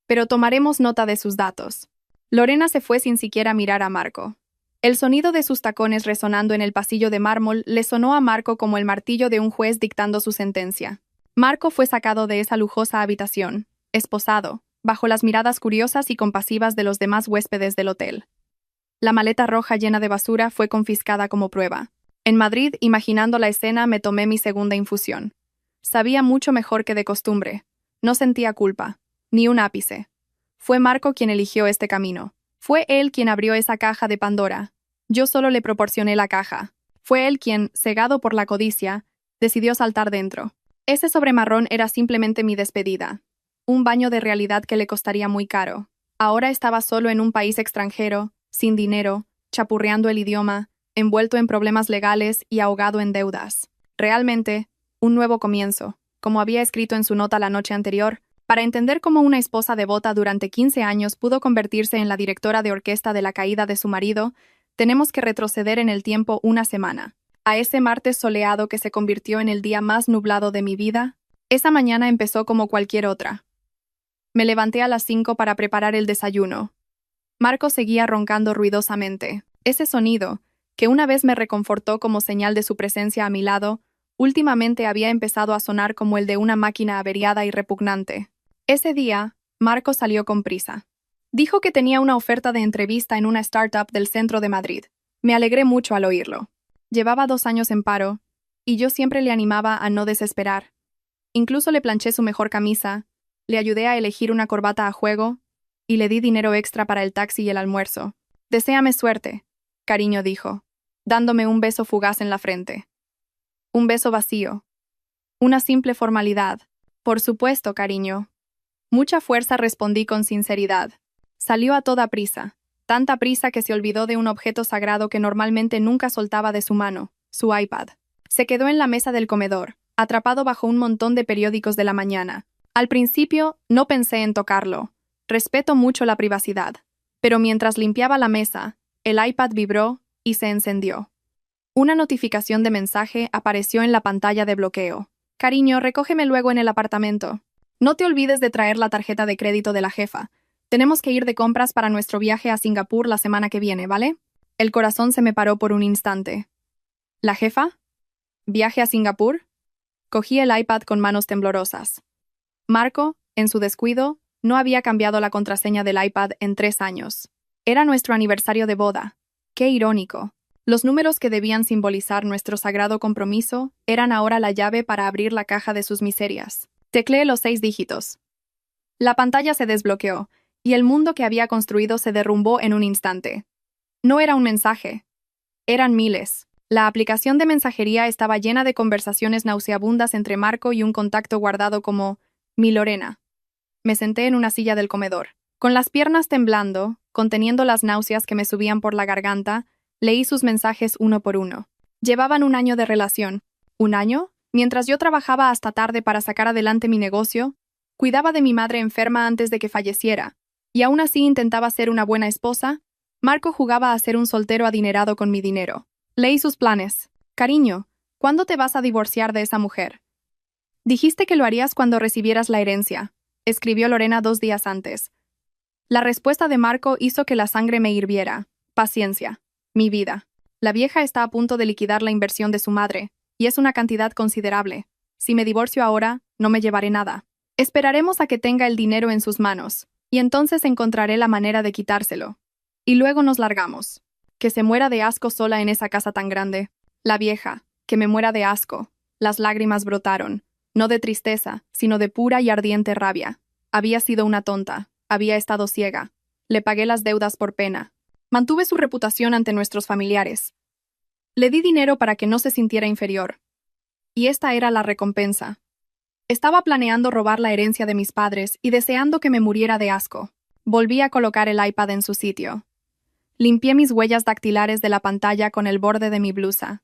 Pero tomaremos nota de sus datos. Lorena se fue sin siquiera mirar a Marco. El sonido de sus tacones resonando en el pasillo de mármol le sonó a Marco como el martillo de un juez dictando su sentencia. Marco fue sacado de esa lujosa habitación, esposado, bajo las miradas curiosas y compasivas de los demás huéspedes del hotel. La maleta roja llena de basura fue confiscada como prueba. En Madrid, imaginando la escena, me tomé mi segunda infusión. Sabía mucho mejor que de costumbre. No sentía culpa, ni un ápice. Fue Marco quien eligió este camino. Fue él quien abrió esa caja de Pandora. Yo solo le proporcioné la caja. Fue él quien, cegado por la codicia, decidió saltar dentro. Ese sobre marrón era simplemente mi despedida. Un baño de realidad que le costaría muy caro. Ahora estaba solo en un país extranjero, sin dinero, chapurreando el idioma, envuelto en problemas legales y ahogado en deudas. Realmente, un nuevo comienzo, como había escrito en su nota la noche anterior, para entender cómo una esposa devota durante 15 años pudo convertirse en la directora de orquesta de la caída de su marido. Tenemos que retroceder en el tiempo una semana. A ese martes soleado que se convirtió en el día más nublado de mi vida. Esa mañana empezó como cualquier otra. Me levanté a las 5 para preparar el desayuno. Marco seguía roncando ruidosamente. Ese sonido, que una vez me reconfortó como señal de su presencia a mi lado, últimamente había empezado a sonar como el de una máquina averiada y repugnante. Ese día, Marco salió con prisa. Dijo que tenía una oferta de entrevista en una startup del centro de Madrid. Me alegré mucho al oírlo. Llevaba 2 años en paro, y yo siempre le animaba a no desesperar. Incluso le planché su mejor camisa, le ayudé a elegir una corbata a juego, y le di dinero extra para el taxi y el almuerzo. «Deséame suerte», cariño dijo, dándome un beso fugaz en la frente. Un beso vacío. Una simple formalidad. «Por supuesto, cariño». Mucha fuerza, respondí con sinceridad. Salió a toda prisa, tanta prisa que se olvidó de un objeto sagrado que normalmente nunca soltaba de su mano, su iPad. Se quedó en la mesa del comedor, atrapado bajo un montón de periódicos de la mañana. Al principio, no pensé en tocarlo. Respeto mucho la privacidad. Pero mientras limpiaba la mesa, el iPad vibró y se encendió. Una notificación de mensaje apareció en la pantalla de bloqueo. «Cariño, recógeme luego en el apartamento». No te olvides de traer la tarjeta de crédito de la jefa. Tenemos que ir de compras para nuestro viaje a Singapur la semana que viene, ¿vale? El corazón se me paró por un instante. ¿La jefa? ¿Viaje a Singapur? Cogí el iPad con manos temblorosas. Marco, en su descuido, no había cambiado la contraseña del iPad en 3 años. Era nuestro aniversario de boda. ¡Qué irónico! Los números que debían simbolizar nuestro sagrado compromiso eran ahora la llave para abrir la caja de sus miserias. Tecleé los 6 dígitos. La pantalla se desbloqueó, y el mundo que había construido se derrumbó en un instante. No era un mensaje. Eran miles. La aplicación de mensajería estaba llena de conversaciones nauseabundas entre Marco y un contacto guardado como «Mi Lorena». Me senté en una silla del comedor. Con las piernas temblando, conteniendo las náuseas que me subían por la garganta, leí sus mensajes uno por uno. Llevaban 1 año de relación. ¿1 año? Mientras yo trabajaba hasta tarde para sacar adelante mi negocio, cuidaba de mi madre enferma antes de que falleciera, y aún así intentaba ser una buena esposa, Marco jugaba a ser un soltero adinerado con mi dinero. Leí sus planes. Cariño, ¿cuándo te vas a divorciar de esa mujer? Dijiste que lo harías cuando recibieras la herencia, escribió Lorena 2 días antes. La respuesta de Marco hizo que la sangre me hirviera. Paciencia. Mi vida. La vieja está a punto de liquidar la inversión de su madre, y es una cantidad considerable. Si me divorcio ahora, no me llevaré nada. Esperaremos a que tenga el dinero en sus manos, y entonces encontraré la manera de quitárselo. Y luego nos largamos. Que se muera de asco sola en esa casa tan grande. La vieja, que me muera de asco. Las lágrimas brotaron, no de tristeza, sino de pura y ardiente rabia. Había sido una tonta, había estado ciega. Le pagué las deudas por pena. Mantuve su reputación ante nuestros familiares. Le di dinero para que no se sintiera inferior. Y esta era la recompensa. Estaba planeando robar la herencia de mis padres y deseando que me muriera de asco. Volví a colocar el iPad en su sitio. Limpié mis huellas dactilares de la pantalla con el borde de mi blusa.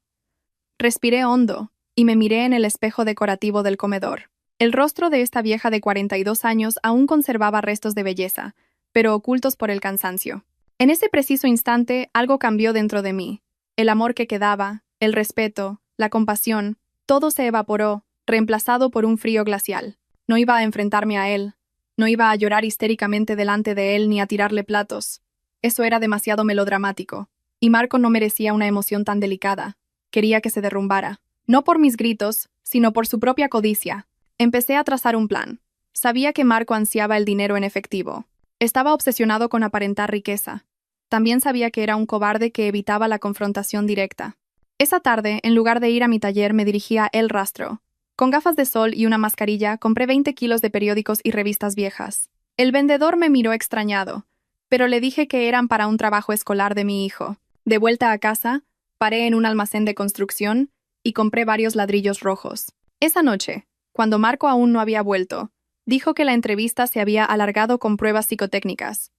Respiré hondo y me miré en el espejo decorativo del comedor. El rostro de esta vieja de 42 años aún conservaba restos de belleza, pero ocultos por el cansancio. En ese preciso instante, algo cambió dentro de mí. El amor que quedaba, el respeto, la compasión, todo se evaporó, reemplazado por un frío glacial. No iba a enfrentarme a él. No iba a llorar histéricamente delante de él ni a tirarle platos. Eso era demasiado melodramático. Y Marco no merecía una emoción tan delicada. Quería que se derrumbara. No por mis gritos, sino por su propia codicia. Empecé a trazar un plan. Sabía que Marco ansiaba el dinero en efectivo. Estaba obsesionado con aparentar riqueza. También sabía que era un cobarde que evitaba la confrontación directa. Esa tarde, en lugar de ir a mi taller, me dirigía a El Rastro. Con gafas de sol y una mascarilla, compré 20 kilos de periódicos y revistas viejas. El vendedor me miró extrañado, pero le dije que eran para un trabajo escolar de mi hijo. De vuelta a casa, paré en un almacén de construcción y compré varios ladrillos rojos. Esa noche, cuando Marco aún no había vuelto, dijo que la entrevista se había alargado con pruebas psicotécnicas.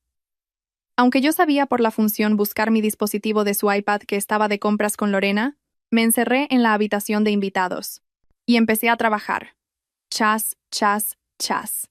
Aunque yo sabía por la función buscar mi dispositivo de su iPad que estaba de compras con Lorena, me encerré en la habitación de invitados. Y empecé a trabajar. Chas, chas, chas.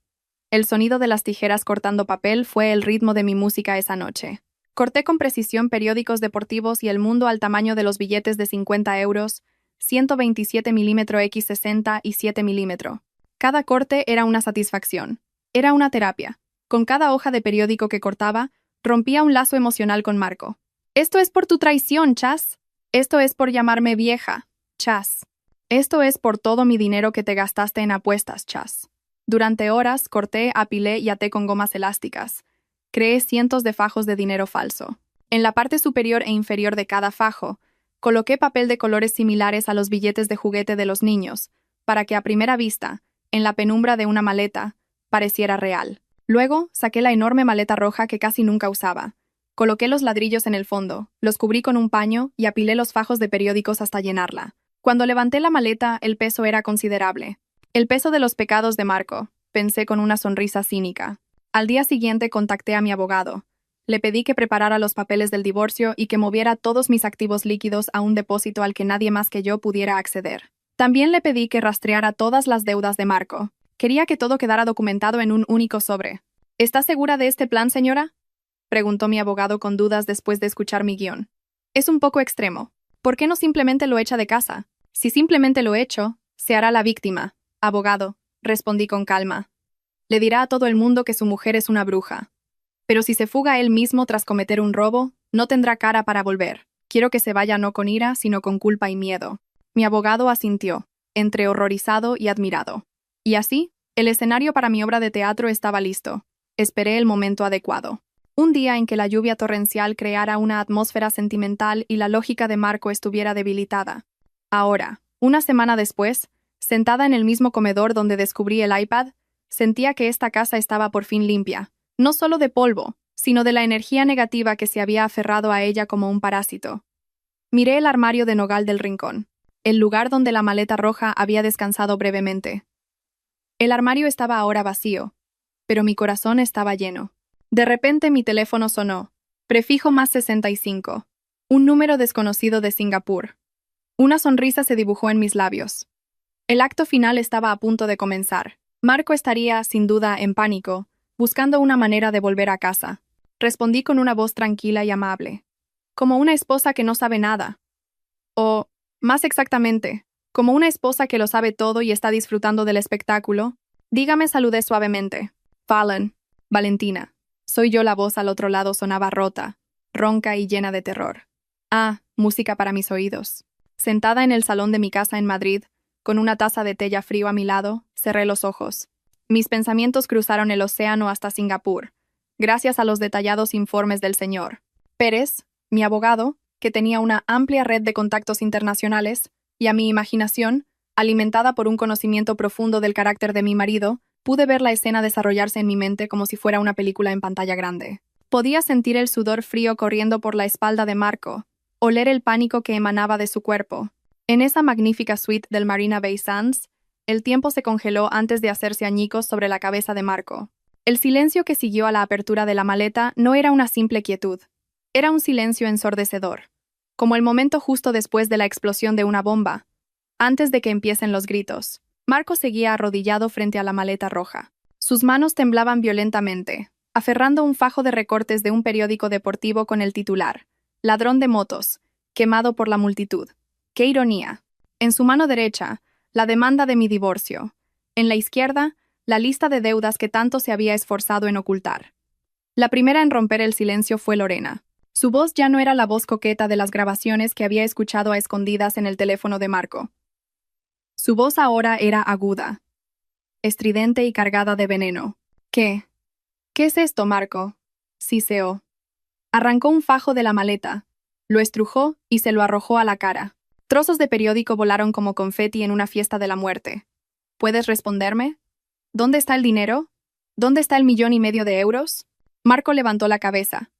El sonido de las tijeras cortando papel fue el ritmo de mi música esa noche. Corté con precisión periódicos deportivos y El Mundo al tamaño de los billetes de 50 euros, 127 milímetro x 60 y 7 milímetro. Cada corte era una satisfacción. Era una terapia. Con cada hoja de periódico que cortaba, rompía un lazo emocional con Marco. Esto es por tu traición, Chas. Esto es por llamarme vieja, Chas. Esto es por todo mi dinero que te gastaste en apuestas, Chas. Durante horas corté, apilé y até con gomas elásticas. Creé cientos de fajos de dinero falso. En la parte superior e inferior de cada fajo, coloqué papel de colores similares a los billetes de juguete de los niños, para que a primera vista, en la penumbra de una maleta, pareciera real. Luego, saqué la enorme maleta roja que casi nunca usaba. Coloqué los ladrillos en el fondo, los cubrí con un paño y apilé los fajos de periódicos hasta llenarla. Cuando levanté la maleta, el peso era considerable. El peso de los pecados de Marco, pensé con una sonrisa cínica. Al día siguiente contacté a mi abogado. Le pedí que preparara los papeles del divorcio y que moviera todos mis activos líquidos a un depósito al que nadie más que yo pudiera acceder. También le pedí que rastreara todas las deudas de Marco. Quería que todo quedara documentado en un único sobre. ¿Está segura de este plan, señora?, preguntó mi abogado con dudas después de escuchar mi guión. Es un poco extremo. ¿Por qué no simplemente lo echa de casa? Si simplemente lo echo, se hará la víctima. Abogado, respondí con calma. Le dirá a todo el mundo que su mujer es una bruja. Pero si se fuga él mismo tras cometer un robo, no tendrá cara para volver. Quiero que se vaya no con ira, sino con culpa y miedo. Mi abogado asintió, entre horrorizado y admirado. Y así, el escenario para mi obra de teatro estaba listo. Esperé el momento adecuado. Un día en que la lluvia torrencial creara una atmósfera sentimental y la lógica de Marco estuviera debilitada. Ahora, una semana después, sentada en el mismo comedor donde descubrí el iPad, sentía que esta casa estaba por fin limpia, no solo de polvo, sino de la energía negativa que se había aferrado a ella como un parásito. Miré el armario de nogal del rincón, el lugar donde la maleta roja había descansado brevemente. El armario estaba ahora vacío, pero mi corazón estaba lleno. De repente mi teléfono sonó. Prefijo +65. Un número desconocido de Singapur. Una sonrisa se dibujó en mis labios. El acto final estaba a punto de comenzar. Marco estaría, sin duda, en pánico, buscando una manera de volver a casa. Respondí con una voz tranquila y amable. Como una esposa que no sabe nada. O, más exactamente, como una esposa que lo sabe todo y está disfrutando del espectáculo. Dígame, saludé suavemente. Fallon. Valentina. Soy yo. La voz al otro lado sonaba rota, ronca y llena de terror. Ah, música para mis oídos. Sentada en el salón de mi casa en Madrid, con una taza de té ya frío a mi lado, cerré los ojos. Mis pensamientos cruzaron el océano hasta Singapur, gracias a los detallados informes del señor Pérez, mi abogado, que tenía una amplia red de contactos internacionales, y a mi imaginación, alimentada por un conocimiento profundo del carácter de mi marido, pude ver la escena desarrollarse en mi mente como si fuera una película en pantalla grande. Podía sentir el sudor frío corriendo por la espalda de Marco, oler el pánico que emanaba de su cuerpo. En esa magnífica suite del Marina Bay Sands, el tiempo se congeló antes de hacerse añicos sobre la cabeza de Marco. El silencio que siguió a la apertura de la maleta no era una simple quietud. Era un silencio ensordecedor, como el momento justo después de la explosión de una bomba, antes de que empiecen los gritos. Marco seguía arrodillado frente a la maleta roja. Sus manos temblaban violentamente, aferrando un fajo de recortes de un periódico deportivo con el titular: Ladrón de motos, quemado por la multitud. ¡Qué ironía! En su mano derecha, la demanda de mi divorcio. En la izquierda, la lista de deudas que tanto se había esforzado en ocultar. La primera en romper el silencio fue Lorena. Su voz ya no era la voz coqueta de las grabaciones que había escuchado a escondidas en el teléfono de Marco. Su voz ahora era aguda, estridente y cargada de veneno. ¿Qué? ¿Qué es esto, Marco? Siseó. Arrancó un fajo de la maleta, lo estrujó y se lo arrojó a la cara. Trozos de periódico volaron como confeti en una fiesta de la muerte. ¿Puedes responderme? ¿Dónde está el dinero? ¿Dónde está el 1,5 millones de euros? Marco levantó la cabeza.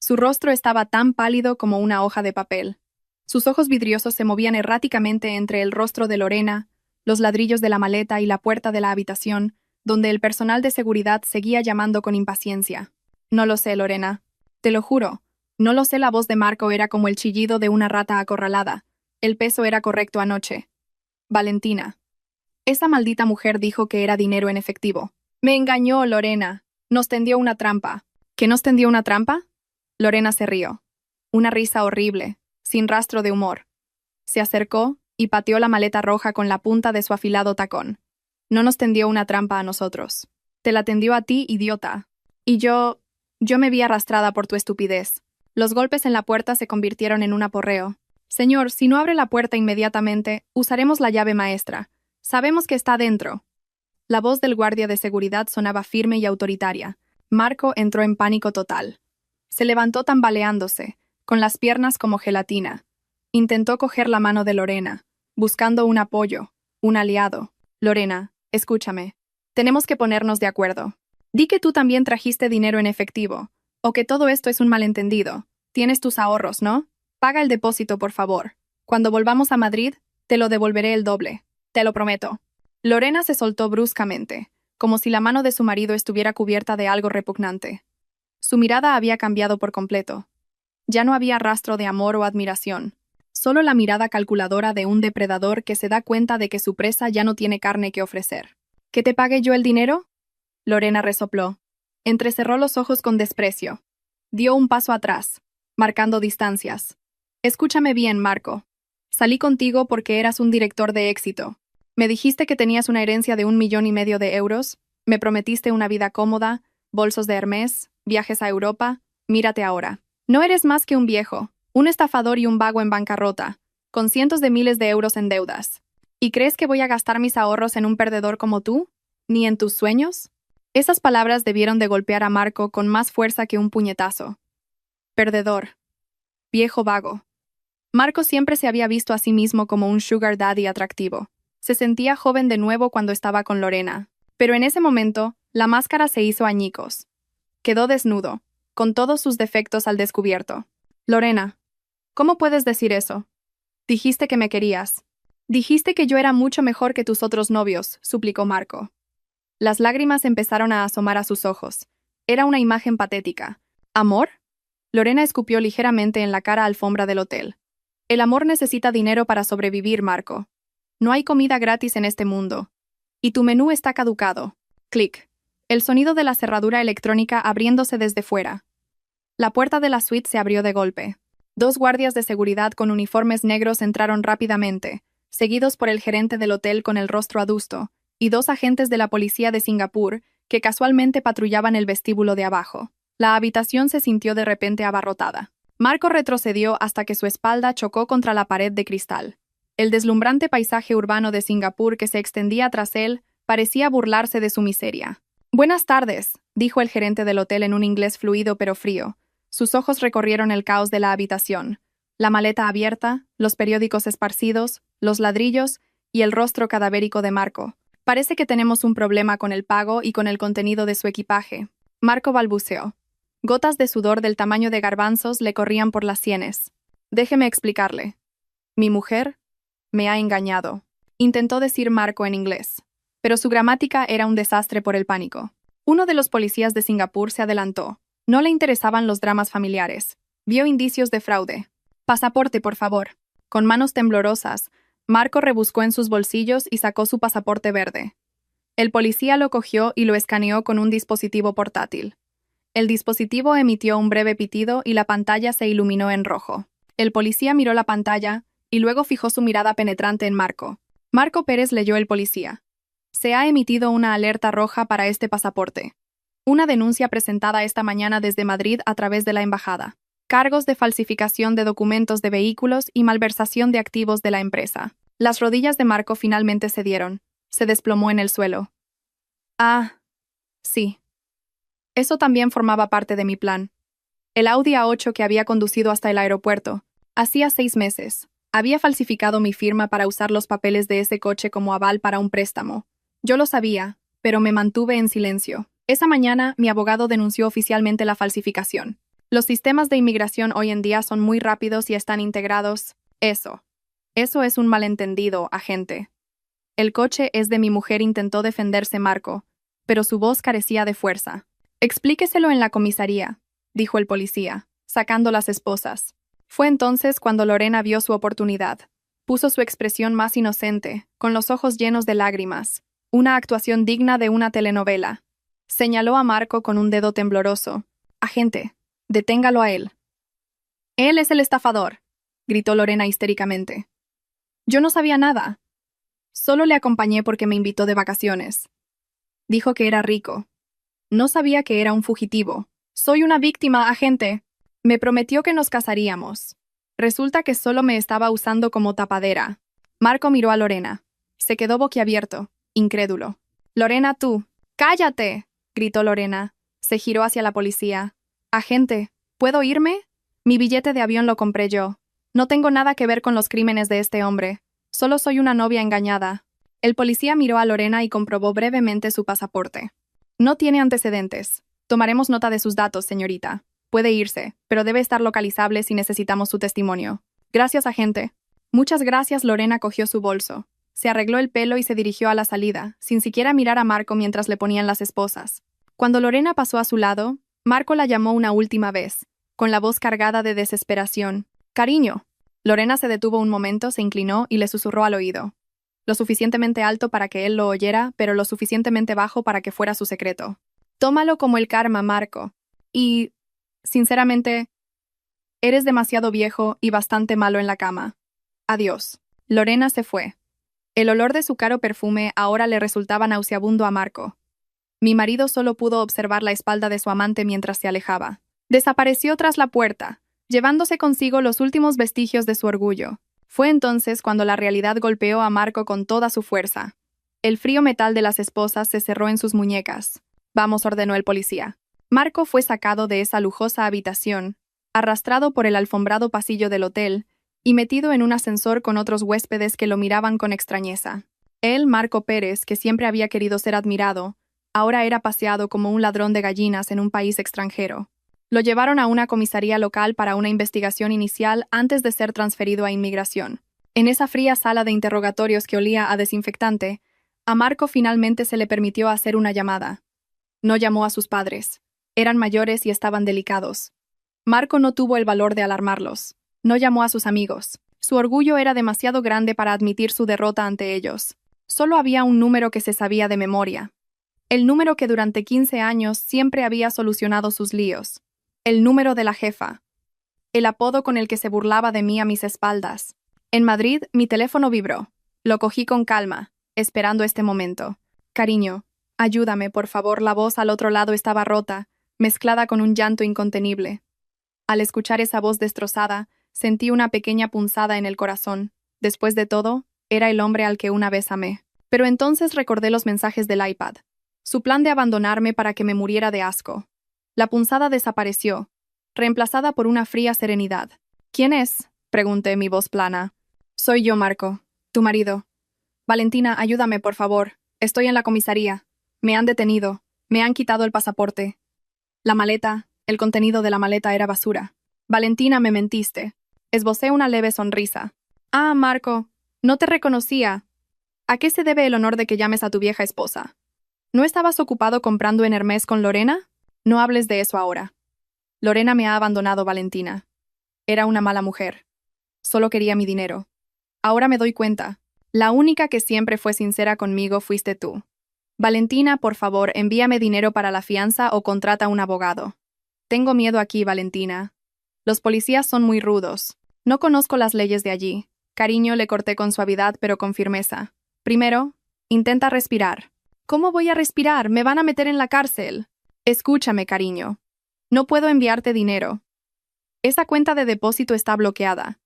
Su rostro estaba tan pálido como una hoja de papel. Sus ojos vidriosos se movían erráticamente entre el rostro de Lorena, los ladrillos de la maleta y la puerta de la habitación, donde el personal de seguridad seguía llamando con impaciencia. No lo sé, Lorena. Te lo juro. No lo sé. La voz de Marco era como el chillido de una rata acorralada. El peso era correcto anoche. Valentina. Esa maldita mujer dijo que era dinero en efectivo. Me engañó, Lorena. Nos tendió una trampa. ¿Qué nos tendió una trampa? Lorena se rió. Una risa horrible, sin rastro de humor. Se acercó y pateó la maleta roja con la punta de su afilado tacón. No nos tendió una trampa a nosotros. Te la tendió a ti, idiota. Y yo me vi arrastrada por tu estupidez. Los golpes en la puerta se convirtieron en un aporreo. Señor, si no abre la puerta inmediatamente, usaremos la llave maestra. Sabemos que está dentro. La voz del guardia de seguridad sonaba firme y autoritaria. Marco entró en pánico total. Se levantó tambaleándose, con las piernas como gelatina. Intentó coger la mano de Lorena, buscando un apoyo, un aliado. Lorena, escúchame. Tenemos que ponernos de acuerdo. Di que tú también trajiste dinero en efectivo, o que todo esto es un malentendido. Tienes tus ahorros, ¿no? Paga el depósito, por favor. Cuando volvamos a Madrid, te lo devolveré el doble. Te lo prometo. Lorena se soltó bruscamente, como si la mano de su marido estuviera cubierta de algo repugnante. Su mirada había cambiado por completo. Ya no había rastro de amor o admiración, solo la mirada calculadora de un depredador que se da cuenta de que su presa ya no tiene carne que ofrecer. ¿Que te pague yo el dinero? Lorena resopló. Entrecerró los ojos con desprecio. Dio un paso atrás, marcando distancias. Escúchame bien, Marco. Salí contigo porque eras un director de éxito. Me dijiste que tenías una herencia de 1,5 millones de euros. Me prometiste una vida cómoda, bolsos de Hermès, viajes a Europa. Mírate ahora. No eres más que un viejo, un estafador y un vago en bancarrota, con cientos de miles de euros en deudas. ¿Y crees que voy a gastar mis ahorros en un perdedor como tú? ¿Ni en tus sueños? Esas palabras debieron de golpear a Marco con más fuerza que un puñetazo. Perdedor. Viejo vago. Marco siempre se había visto a sí mismo como un sugar daddy atractivo. Se sentía joven de nuevo cuando estaba con Lorena. Pero en ese momento, la máscara se hizo añicos. Quedó desnudo, con todos sus defectos al descubierto. Lorena, ¿cómo puedes decir eso? Dijiste que me querías. Dijiste que yo era mucho mejor que tus otros novios, suplicó Marco. Las lágrimas empezaron a asomar a sus ojos. Era una imagen patética. ¿Amor? Lorena escupió ligeramente en la cara alfombra del hotel. El amor necesita dinero para sobrevivir, Marco. No hay comida gratis en este mundo. Y tu menú está caducado. Clic. El sonido de la cerradura electrónica abriéndose desde fuera. La puerta de la suite se abrió de golpe. 2 guardias de seguridad con uniformes negros entraron rápidamente, seguidos por el gerente del hotel con el rostro adusto, y 2 agentes de la policía de Singapur que casualmente patrullaban el vestíbulo de abajo. La habitación se sintió de repente abarrotada. Marco retrocedió hasta que su espalda chocó contra la pared de cristal. El deslumbrante paisaje urbano de Singapur que se extendía tras él parecía burlarse de su miseria. «Buenas tardes», dijo el gerente del hotel en un inglés fluido pero frío. Sus ojos recorrieron el caos de la habitación. La maleta abierta, los periódicos esparcidos, los ladrillos y el rostro cadavérico de Marco. «Parece que tenemos un problema con el pago y con el contenido de su equipaje». Marco balbuceó. Gotas de sudor del tamaño de garbanzos le corrían por las sienes. «Déjeme explicarle. Mi mujer me ha engañado», intentó decir Marco en inglés. Pero su gramática era un desastre por el pánico. Uno de los policías de Singapur se adelantó. No le interesaban los dramas familiares. Vio indicios de fraude. «Pasaporte, por favor». Con manos temblorosas, Marco rebuscó en sus bolsillos y sacó su pasaporte verde. El policía lo cogió y lo escaneó con un dispositivo portátil. El dispositivo emitió un breve pitido y la pantalla se iluminó en rojo. El policía miró la pantalla y luego fijó su mirada penetrante en Marco. Marco Pérez leyó el policía. «Se ha emitido una alerta roja para este pasaporte. Una denuncia presentada esta mañana desde Madrid a través de la embajada. Cargos de falsificación de documentos de vehículos y malversación de activos de la empresa». Las rodillas de Marco finalmente cedieron. Se desplomó en el suelo. «Ah, sí. Eso también formaba parte de mi plan. El Audi A8 que había conducido hasta el aeropuerto. Hacía 6 meses. Había falsificado mi firma para usar los papeles de ese coche como aval para un préstamo. Yo lo sabía, pero me mantuve en silencio. Esa mañana, mi abogado denunció oficialmente la falsificación. Los sistemas de inmigración hoy en día son muy rápidos y están integrados. Eso es un malentendido, agente. El coche es de mi mujer, intentó defenderse Marco, pero su voz carecía de fuerza. «Explíqueselo en la comisaría», dijo el policía, sacando las esposas. Fue entonces cuando Lorena vio su oportunidad. Puso su expresión más inocente, con los ojos llenos de lágrimas. Una actuación digna de una telenovela. Señaló a Marco con un dedo tembloroso. «Agente, deténgalo a él». «Él es el estafador», gritó Lorena histéricamente. «Yo no sabía nada. Solo le acompañé porque me invitó de vacaciones. Dijo que era rico. No sabía que era un fugitivo. Soy una víctima, agente. Me prometió que nos casaríamos. Resulta que solo me estaba usando como tapadera». Marco miró a Lorena. Se quedó boquiabierto, incrédulo. «Lorena, tú». «¡Cállate!», gritó Lorena. Se giró hacia la policía. «Agente, ¿puedo irme? Mi billete de avión lo compré yo. No tengo nada que ver con los crímenes de este hombre. Solo soy una novia engañada». El policía miró a Lorena y comprobó brevemente su pasaporte. «No tiene antecedentes. Tomaremos nota de sus datos, señorita. Puede irse, pero debe estar localizable si necesitamos su testimonio». «Gracias, agente». «Muchas gracias». Lorena cogió su bolso. Se arregló el pelo y se dirigió a la salida, sin siquiera mirar a Marco mientras le ponían las esposas. Cuando Lorena pasó a su lado, Marco la llamó una última vez, con la voz cargada de desesperación. «Cariño». Lorena se detuvo un momento, se inclinó y le susurró al oído. Lo suficientemente alto para que él lo oyera, pero lo suficientemente bajo para que fuera su secreto. «Tómalo como el karma, Marco. Y, sinceramente, eres demasiado viejo y bastante malo en la cama. Adiós». Lorena se fue. El olor de su caro perfume ahora le resultaba nauseabundo a Marco. Mi marido solo pudo observar la espalda de su amante mientras se alejaba. Desapareció tras la puerta, llevándose consigo los últimos vestigios de su orgullo. Fue entonces cuando la realidad golpeó a Marco con toda su fuerza. El frío metal de las esposas se cerró en sus muñecas. Vamos, ordenó el policía. Marco fue sacado de esa lujosa habitación, arrastrado por el alfombrado pasillo del hotel y metido en un ascensor con otros huéspedes que lo miraban con extrañeza. Él, Marco Pérez, que siempre había querido ser admirado, ahora era paseado como un ladrón de gallinas en un país extranjero. Lo llevaron a una comisaría local para una investigación inicial antes de ser transferido a inmigración. En esa fría sala de interrogatorios que olía a desinfectante, a Marco finalmente se le permitió hacer una llamada. No llamó a sus padres. Eran mayores y estaban delicados. Marco no tuvo el valor de alarmarlos. No llamó a sus amigos. Su orgullo era demasiado grande para admitir su derrota ante ellos. Solo había un número que se sabía de memoria. El número que durante 15 años siempre había solucionado sus líos. El número de la jefa. El apodo con el que se burlaba de mí a mis espaldas. En Madrid, mi teléfono vibró. Lo cogí con calma, esperando este momento. Cariño, ayúdame, por favor. La voz al otro lado estaba rota, mezclada con un llanto incontenible. Al escuchar esa voz destrozada, sentí una pequeña punzada en el corazón. Después de todo, era el hombre al que una vez amé. Pero entonces recordé los mensajes del iPad. Su plan de abandonarme para que me muriera de asco. La punzada desapareció, reemplazada por una fría serenidad. ¿Quién es?, pregunté, mi voz plana. Soy yo, Marco, tu marido. Valentina, ayúdame, por favor. Estoy en la comisaría. Me han detenido. Me han quitado el pasaporte. La maleta, el contenido de la maleta era basura. Valentina, me mentiste. Esbocé una leve sonrisa. Ah, Marco, no te reconocía. ¿A qué se debe el honor de que llames a tu vieja esposa? ¿No estabas ocupado comprando en Hermès con Lorena? No hables de eso ahora. Lorena me ha abandonado, Valentina. Era una mala mujer. Solo quería mi dinero. Ahora me doy cuenta. La única que siempre fue sincera conmigo fuiste tú. Valentina, por favor, envíame dinero para la fianza o contrata un abogado. Tengo miedo aquí, Valentina. Los policías son muy rudos. No conozco las leyes de allí. Cariño, le corté con suavidad pero con firmeza. Primero, intenta respirar. ¿Cómo voy a respirar? Me van a meter en la cárcel. Escúchame, cariño. No puedo enviarte dinero. Esa cuenta de depósito está bloqueada.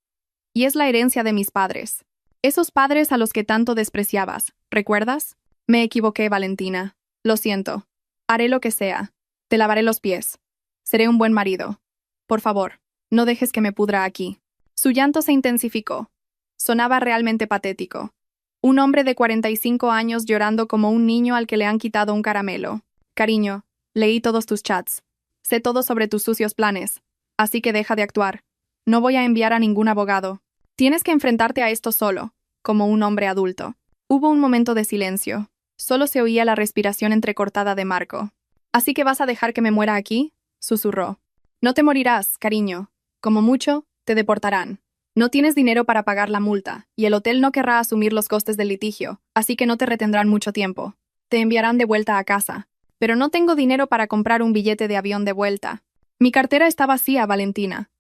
Y es la herencia de mis padres. Esos padres a los que tanto despreciabas, ¿recuerdas? Me equivoqué, Valentina. Lo siento. Haré lo que sea. Te lavaré los pies. Seré un buen marido. Por favor, no dejes que me pudra aquí. Su llanto se intensificó. Sonaba realmente patético. Un hombre de 45 años llorando como un niño al que le han quitado un caramelo. Cariño, leí todos tus chats. Sé todo sobre tus sucios planes. Así que deja de actuar. No voy a enviar a ningún abogado. Tienes que enfrentarte a esto solo, como un hombre adulto. Hubo un momento de silencio. Solo se oía la respiración entrecortada de Marco. ¿Así que vas a dejar que me muera aquí?, susurró. No te morirás, cariño. Como mucho, te deportarán. No tienes dinero para pagar la multa, y el hotel no querrá asumir los costes del litigio, así que no te retendrán mucho tiempo. Te enviarán de vuelta a casa. Pero no tengo dinero para comprar un billete de avión de vuelta. Mi cartera está vacía, Valentina.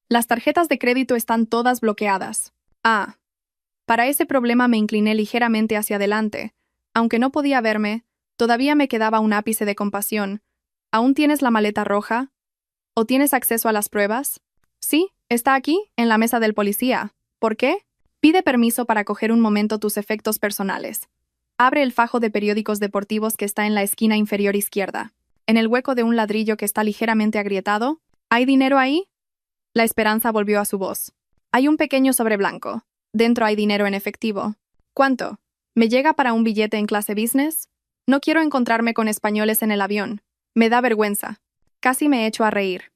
Las tarjetas de crédito están todas bloqueadas. Ah. Para ese problema me incliné ligeramente hacia adelante. Aunque no podía verme, todavía me quedaba un ápice de compasión. ¿Aún tienes la maleta roja? ¿O tienes acceso a las pruebas? Sí, está aquí, en la mesa del policía. ¿Por qué? Pide permiso para coger un momento tus efectos personales. Abre el fajo de periódicos deportivos que está en la esquina inferior izquierda. En el hueco de un ladrillo que está ligeramente agrietado. ¿Hay dinero ahí? La esperanza volvió a su voz. Hay un pequeño sobre blanco. Dentro hay dinero en efectivo. ¿Cuánto? ¿Me llega para un billete en clase business? No quiero encontrarme con españoles en el avión. Me da vergüenza. Casi me echo a reír.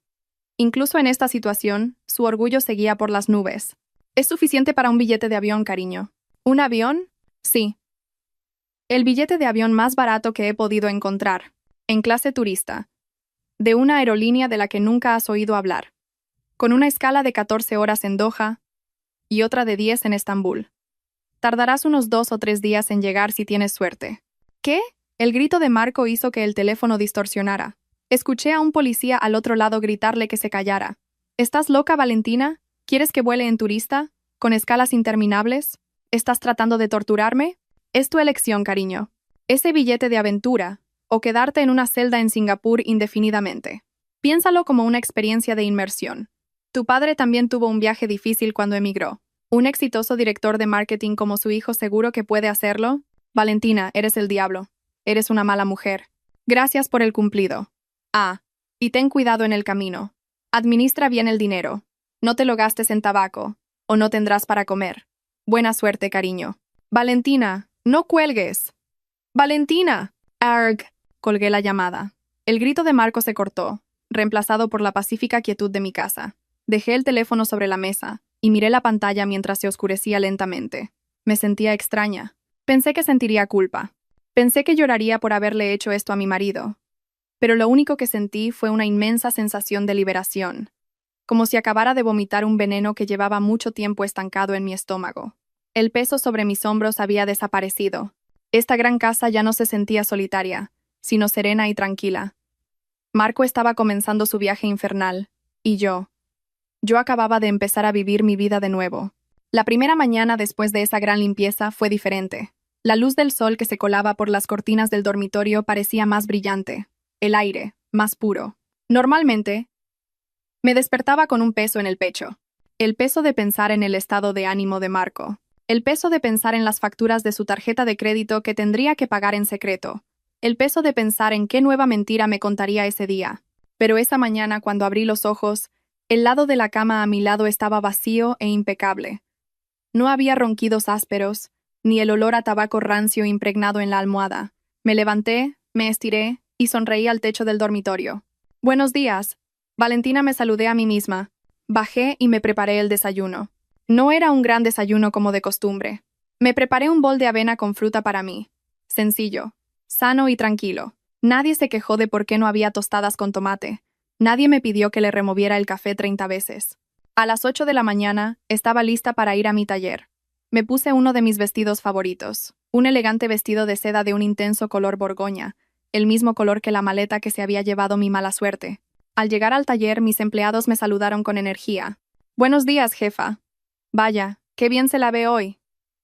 Incluso en esta situación, su orgullo seguía por las nubes. Es suficiente para un billete de avión, cariño. ¿Un avión? Sí. El billete de avión más barato que he podido encontrar. En clase turista. De una aerolínea de la que nunca has oído hablar. Con una escala de 14 horas en Doha y otra de 10 en Estambul. Tardarás unos 2 o 3 días en llegar si tienes suerte. ¿Qué? El grito de Marco hizo que el teléfono distorsionara. Escuché a un policía al otro lado gritarle que se callara. ¿Estás loca, Valentina? ¿Quieres que vuele en turista? ¿Con escalas interminables? ¿Estás tratando de torturarme? Es tu elección, cariño. Ese billete de aventura, o quedarte en una celda en Singapur indefinidamente. Piénsalo como una experiencia de inmersión. Tu padre también tuvo un viaje difícil cuando emigró. ¿Un exitoso director de marketing como su hijo seguro que puede hacerlo? Valentina, eres el diablo. Eres una mala mujer. Gracias por el cumplido. Y ten cuidado en el camino. Administra bien el dinero. No te lo gastes en tabaco, o no tendrás para comer. Buena suerte, cariño. Valentina, no cuelgues. Valentina. Arg. Colgué la llamada. El grito de Marco se cortó, reemplazado por la pacífica quietud de mi casa. Dejé el teléfono sobre la mesa y miré la pantalla mientras se oscurecía lentamente. Me sentía extraña. Pensé que sentiría culpa. Pensé que lloraría por haberle hecho esto a mi marido. Pero lo único que sentí fue una inmensa sensación de liberación, como si acabara de vomitar un veneno que llevaba mucho tiempo estancado en mi estómago. El peso sobre mis hombros había desaparecido. Esta gran casa ya no se sentía solitaria, sino serena y tranquila. Marco estaba comenzando su viaje infernal, y yo acababa de empezar a vivir mi vida de nuevo. La primera mañana después de esa gran limpieza fue diferente. La luz del sol que se colaba por las cortinas del dormitorio parecía más brillante, el aire más puro. Normalmente, me despertaba con un peso en el pecho. El peso de pensar en el estado de ánimo de Marco. El peso de pensar en las facturas de su tarjeta de crédito que tendría que pagar en secreto. El peso de pensar en qué nueva mentira me contaría ese día. Pero esa mañana, cuando abrí los ojos, el lado de la cama a mi lado estaba vacío e impecable. No había ronquidos ásperos, ni el olor a tabaco rancio impregnado en la almohada. Me levanté, me estiré y sonreí al techo del dormitorio. «Buenos días». Valentina, me saludé a mí misma. Bajé y me preparé el desayuno. No era un gran desayuno como de costumbre. Me preparé un bol de avena con fruta para mí. Sencillo, sano y tranquilo. Nadie se quejó de por qué no había tostadas con tomate. Nadie me pidió que le removiera el café 30 veces. A las 8 de la mañana, estaba lista para ir a mi taller. Me puse uno de mis vestidos favoritos, un elegante vestido de seda de un intenso color borgoña, el mismo color que la maleta que se había llevado mi mala suerte. Al llegar al taller, mis empleados me saludaron con energía. «Buenos días, jefa». «Vaya, qué bien se la ve hoy»,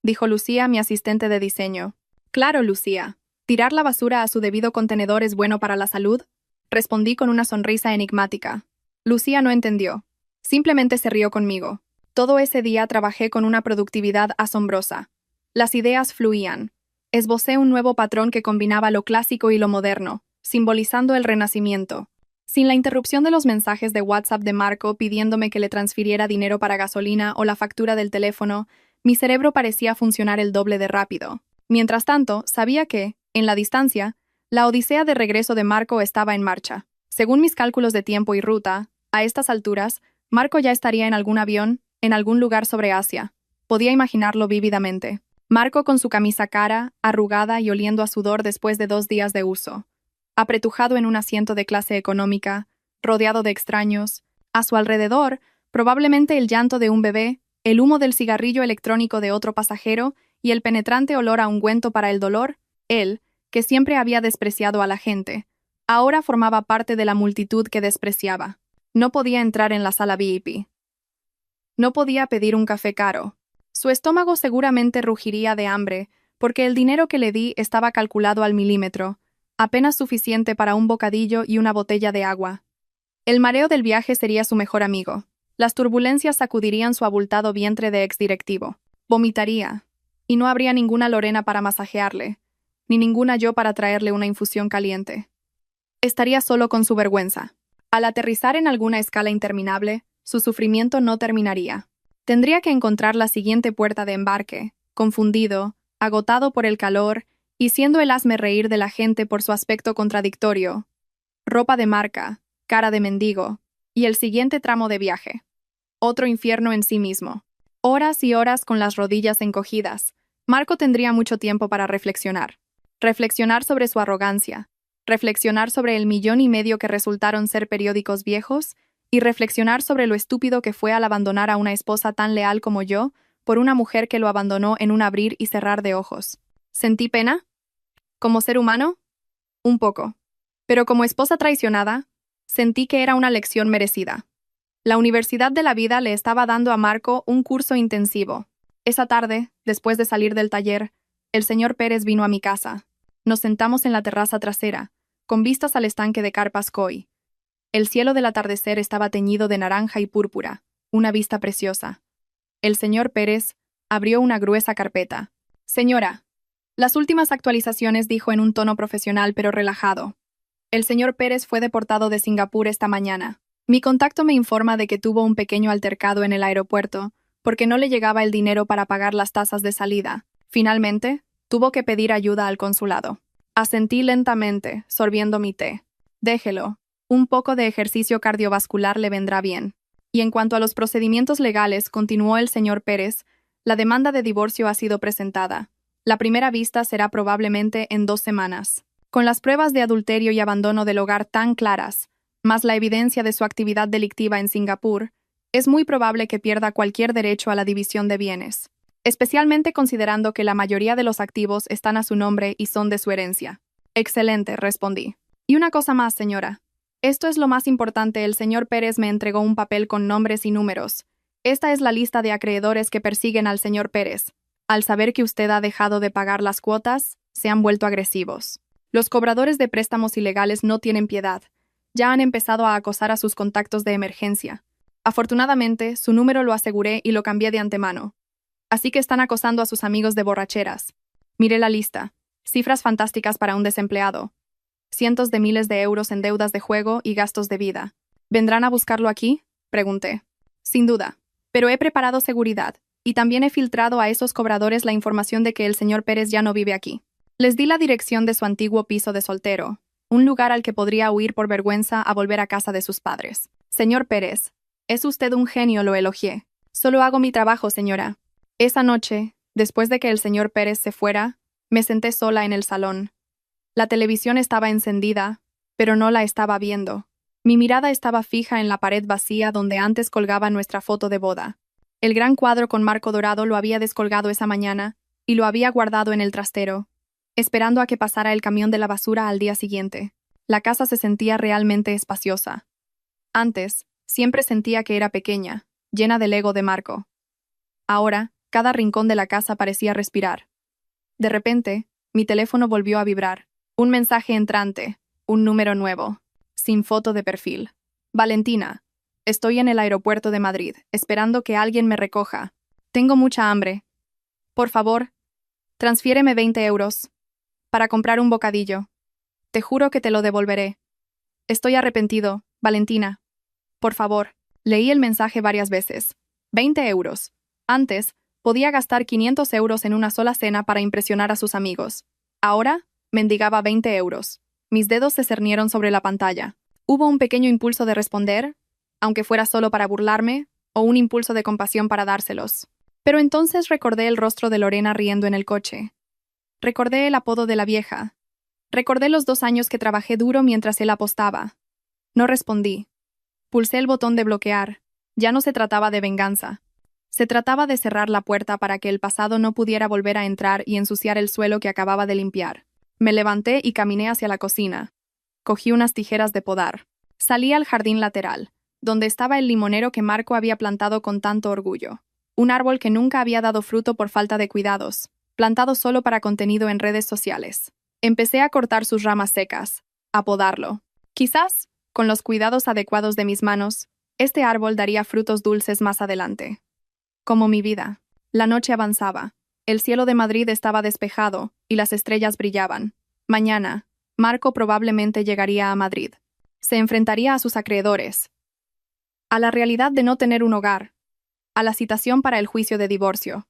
dijo Lucía, mi asistente de diseño. «Claro, Lucía. ¿Tirar la basura a su debido contenedor es bueno para la salud?», respondí con una sonrisa enigmática. Lucía no entendió. Simplemente se rió conmigo. Todo ese día trabajé con una productividad asombrosa. Las ideas fluían. Esbocé un nuevo patrón que combinaba lo clásico y lo moderno, simbolizando el renacimiento. Sin la interrupción de los mensajes de WhatsApp de Marco pidiéndome que le transfiriera dinero para gasolina o la factura del teléfono, mi cerebro parecía funcionar el doble de rápido. Mientras tanto, sabía que, en la distancia, la odisea de regreso de Marco estaba en marcha. Según mis cálculos de tiempo y ruta, a estas alturas, Marco ya estaría en algún avión, en algún lugar sobre Asia. Podía imaginarlo vívidamente. Marco con su camisa cara, arrugada y oliendo a sudor después de 2 días de uso. Apretujado en un asiento de clase económica, rodeado de extraños. A su alrededor, probablemente el llanto de un bebé, el humo del cigarrillo electrónico de otro pasajero y el penetrante olor a ungüento para el dolor. Él, que siempre había despreciado a la gente, ahora formaba parte de la multitud que despreciaba. No podía entrar en la sala VIP. No podía pedir un café caro. Su estómago seguramente rugiría de hambre, porque el dinero que le di estaba calculado al milímetro, apenas suficiente para un bocadillo y una botella de agua. El mareo del viaje sería su mejor amigo. Las turbulencias sacudirían su abultado vientre de exdirectivo. Vomitaría. Y no habría ninguna Lorena para masajearle, ni ninguna yo para traerle una infusión caliente. Estaría solo con su vergüenza. Al aterrizar en alguna escala interminable, su sufrimiento no terminaría. Tendría que encontrar la siguiente puerta de embarque, confundido, agotado por el calor y siendo el hazme-reír de la gente por su aspecto contradictorio. Ropa de marca, cara de mendigo, y el siguiente tramo de viaje. Otro infierno en sí mismo. Horas y horas con las rodillas encogidas. Marco tendría mucho tiempo para reflexionar. Reflexionar sobre su arrogancia. Reflexionar sobre el 1,5 millones que resultaron ser periódicos viejos, y reflexionar sobre lo estúpido que fue al abandonar a una esposa tan leal como yo, por una mujer que lo abandonó en un abrir y cerrar de ojos. ¿Sentí pena? ¿Como ser humano? Un poco. Pero como esposa traicionada, sentí que era una lección merecida. La Universidad de la Vida le estaba dando a Marco un curso intensivo. Esa tarde, después de salir del taller, el señor Pérez vino a mi casa. Nos sentamos en la terraza trasera, con vistas al estanque de carpas koi. El cielo del atardecer estaba teñido de naranja y púrpura, una vista preciosa. El señor Pérez abrió una gruesa carpeta. Señora, las últimas actualizaciones, dijo en un tono profesional pero relajado. El señor Pérez fue deportado de Singapur esta mañana. Mi contacto me informa de que tuvo un pequeño altercado en el aeropuerto, porque no le llegaba el dinero para pagar las tasas de salida. Finalmente, tuvo que pedir ayuda al consulado. Asentí lentamente, sorbiendo mi té. Déjelo. Un poco de ejercicio cardiovascular le vendrá bien. Y en cuanto a los procedimientos legales, continuó el señor Pérez, la demanda de divorcio ha sido presentada. La primera vista será probablemente en 2 semanas. Con las pruebas de adulterio y abandono del hogar tan claras, más la evidencia de su actividad delictiva en Singapur, es muy probable que pierda cualquier derecho a la división de bienes, especialmente considerando que la mayoría de los activos están a su nombre y son de su herencia. Excelente, respondí. Y una cosa más, señora. Esto es lo más importante. El señor Pérez me entregó un papel con nombres y números. Esta es la lista de acreedores que persiguen al señor Pérez. Al saber que usted ha dejado de pagar las cuotas, se han vuelto agresivos. Los cobradores de préstamos ilegales no tienen piedad. Ya han empezado a acosar a sus contactos de emergencia. Afortunadamente, su número lo aseguré y lo cambié de antemano. Así que están acosando a sus amigos de borracheras. Miré la lista. Cifras fantásticas para un desempleado. Cientos de miles de euros en deudas de juego y gastos de vida. ¿Vendrán a buscarlo aquí?, pregunté. Sin duda. Pero he preparado seguridad, y también he filtrado a esos cobradores la información de que el señor Pérez ya no vive aquí. Les di la dirección de su antiguo piso de soltero, un lugar al que podría huir por vergüenza a volver a casa de sus padres. Señor Pérez, es usted un genio, lo elogié. Solo hago mi trabajo, señora. Esa noche, después de que el señor Pérez se fuera, me senté sola en el salón. La televisión estaba encendida, pero no la estaba viendo. Mi mirada estaba fija en la pared vacía donde antes colgaba nuestra foto de boda. El gran cuadro con marco dorado lo había descolgado esa mañana y lo había guardado en el trastero, esperando a que pasara el camión de la basura al día siguiente. La casa se sentía realmente espaciosa. Antes, siempre sentía que era pequeña, llena del ego de Marco. Ahora, cada rincón de la casa parecía respirar. De repente, mi teléfono volvió a vibrar. Un mensaje entrante, un número nuevo, sin foto de perfil. Valentina, estoy en el aeropuerto de Madrid, esperando que alguien me recoja. Tengo mucha hambre. Por favor, transfiéreme 20 euros para comprar un bocadillo. Te juro que te lo devolveré. Estoy arrepentido, Valentina. Por favor. Leí el mensaje varias veces. 20 euros. Antes, podía gastar 500 euros en una sola cena para impresionar a sus amigos. Ahora, mendigaba 20 euros. Mis dedos se cernieron sobre la pantalla. Hubo un pequeño impulso de responder, aunque fuera solo para burlarme, o un impulso de compasión para dárselos. Pero entonces recordé el rostro de Lorena riendo en el coche. Recordé el apodo de la vieja. Recordé los 2 años que trabajé duro mientras él apostaba. No respondí. Pulsé el botón de bloquear. Ya no se trataba de venganza. Se trataba de cerrar la puerta para que el pasado no pudiera volver a entrar y ensuciar el suelo que acababa de limpiar. Me levanté y caminé hacia la cocina. Cogí unas tijeras de podar. Salí al jardín lateral, donde estaba el limonero que Marco había plantado con tanto orgullo. Un árbol que nunca había dado fruto por falta de cuidados, plantado solo para contenido en redes sociales. Empecé a cortar sus ramas secas, a podarlo. Quizás, con los cuidados adecuados de mis manos, este árbol daría frutos dulces más adelante. Como mi vida. La noche avanzaba. El cielo de Madrid estaba despejado y las estrellas brillaban. Mañana, Marco probablemente llegaría a Madrid. Se enfrentaría a sus acreedores, a la realidad de no tener un hogar, a la citación para el juicio de divorcio.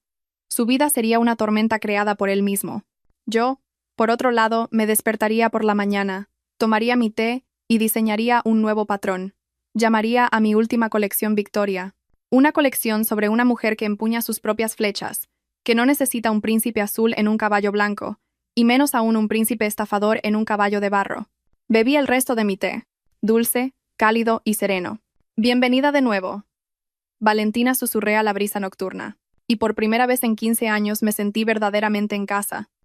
Su vida sería una tormenta creada por él mismo. Yo, por otro lado, me despertaría por la mañana, tomaría mi té y diseñaría un nuevo patrón. Llamaría a mi última colección Victoria. Una colección sobre una mujer que empuña sus propias flechas, que no necesita un príncipe azul en un caballo blanco, y menos aún un príncipe estafador en un caballo de barro. Bebí el resto de mi té, dulce, cálido y sereno. Bienvenida de nuevo. Valentina, susurré a la brisa nocturna, y por primera vez en 15 años me sentí verdaderamente en casa.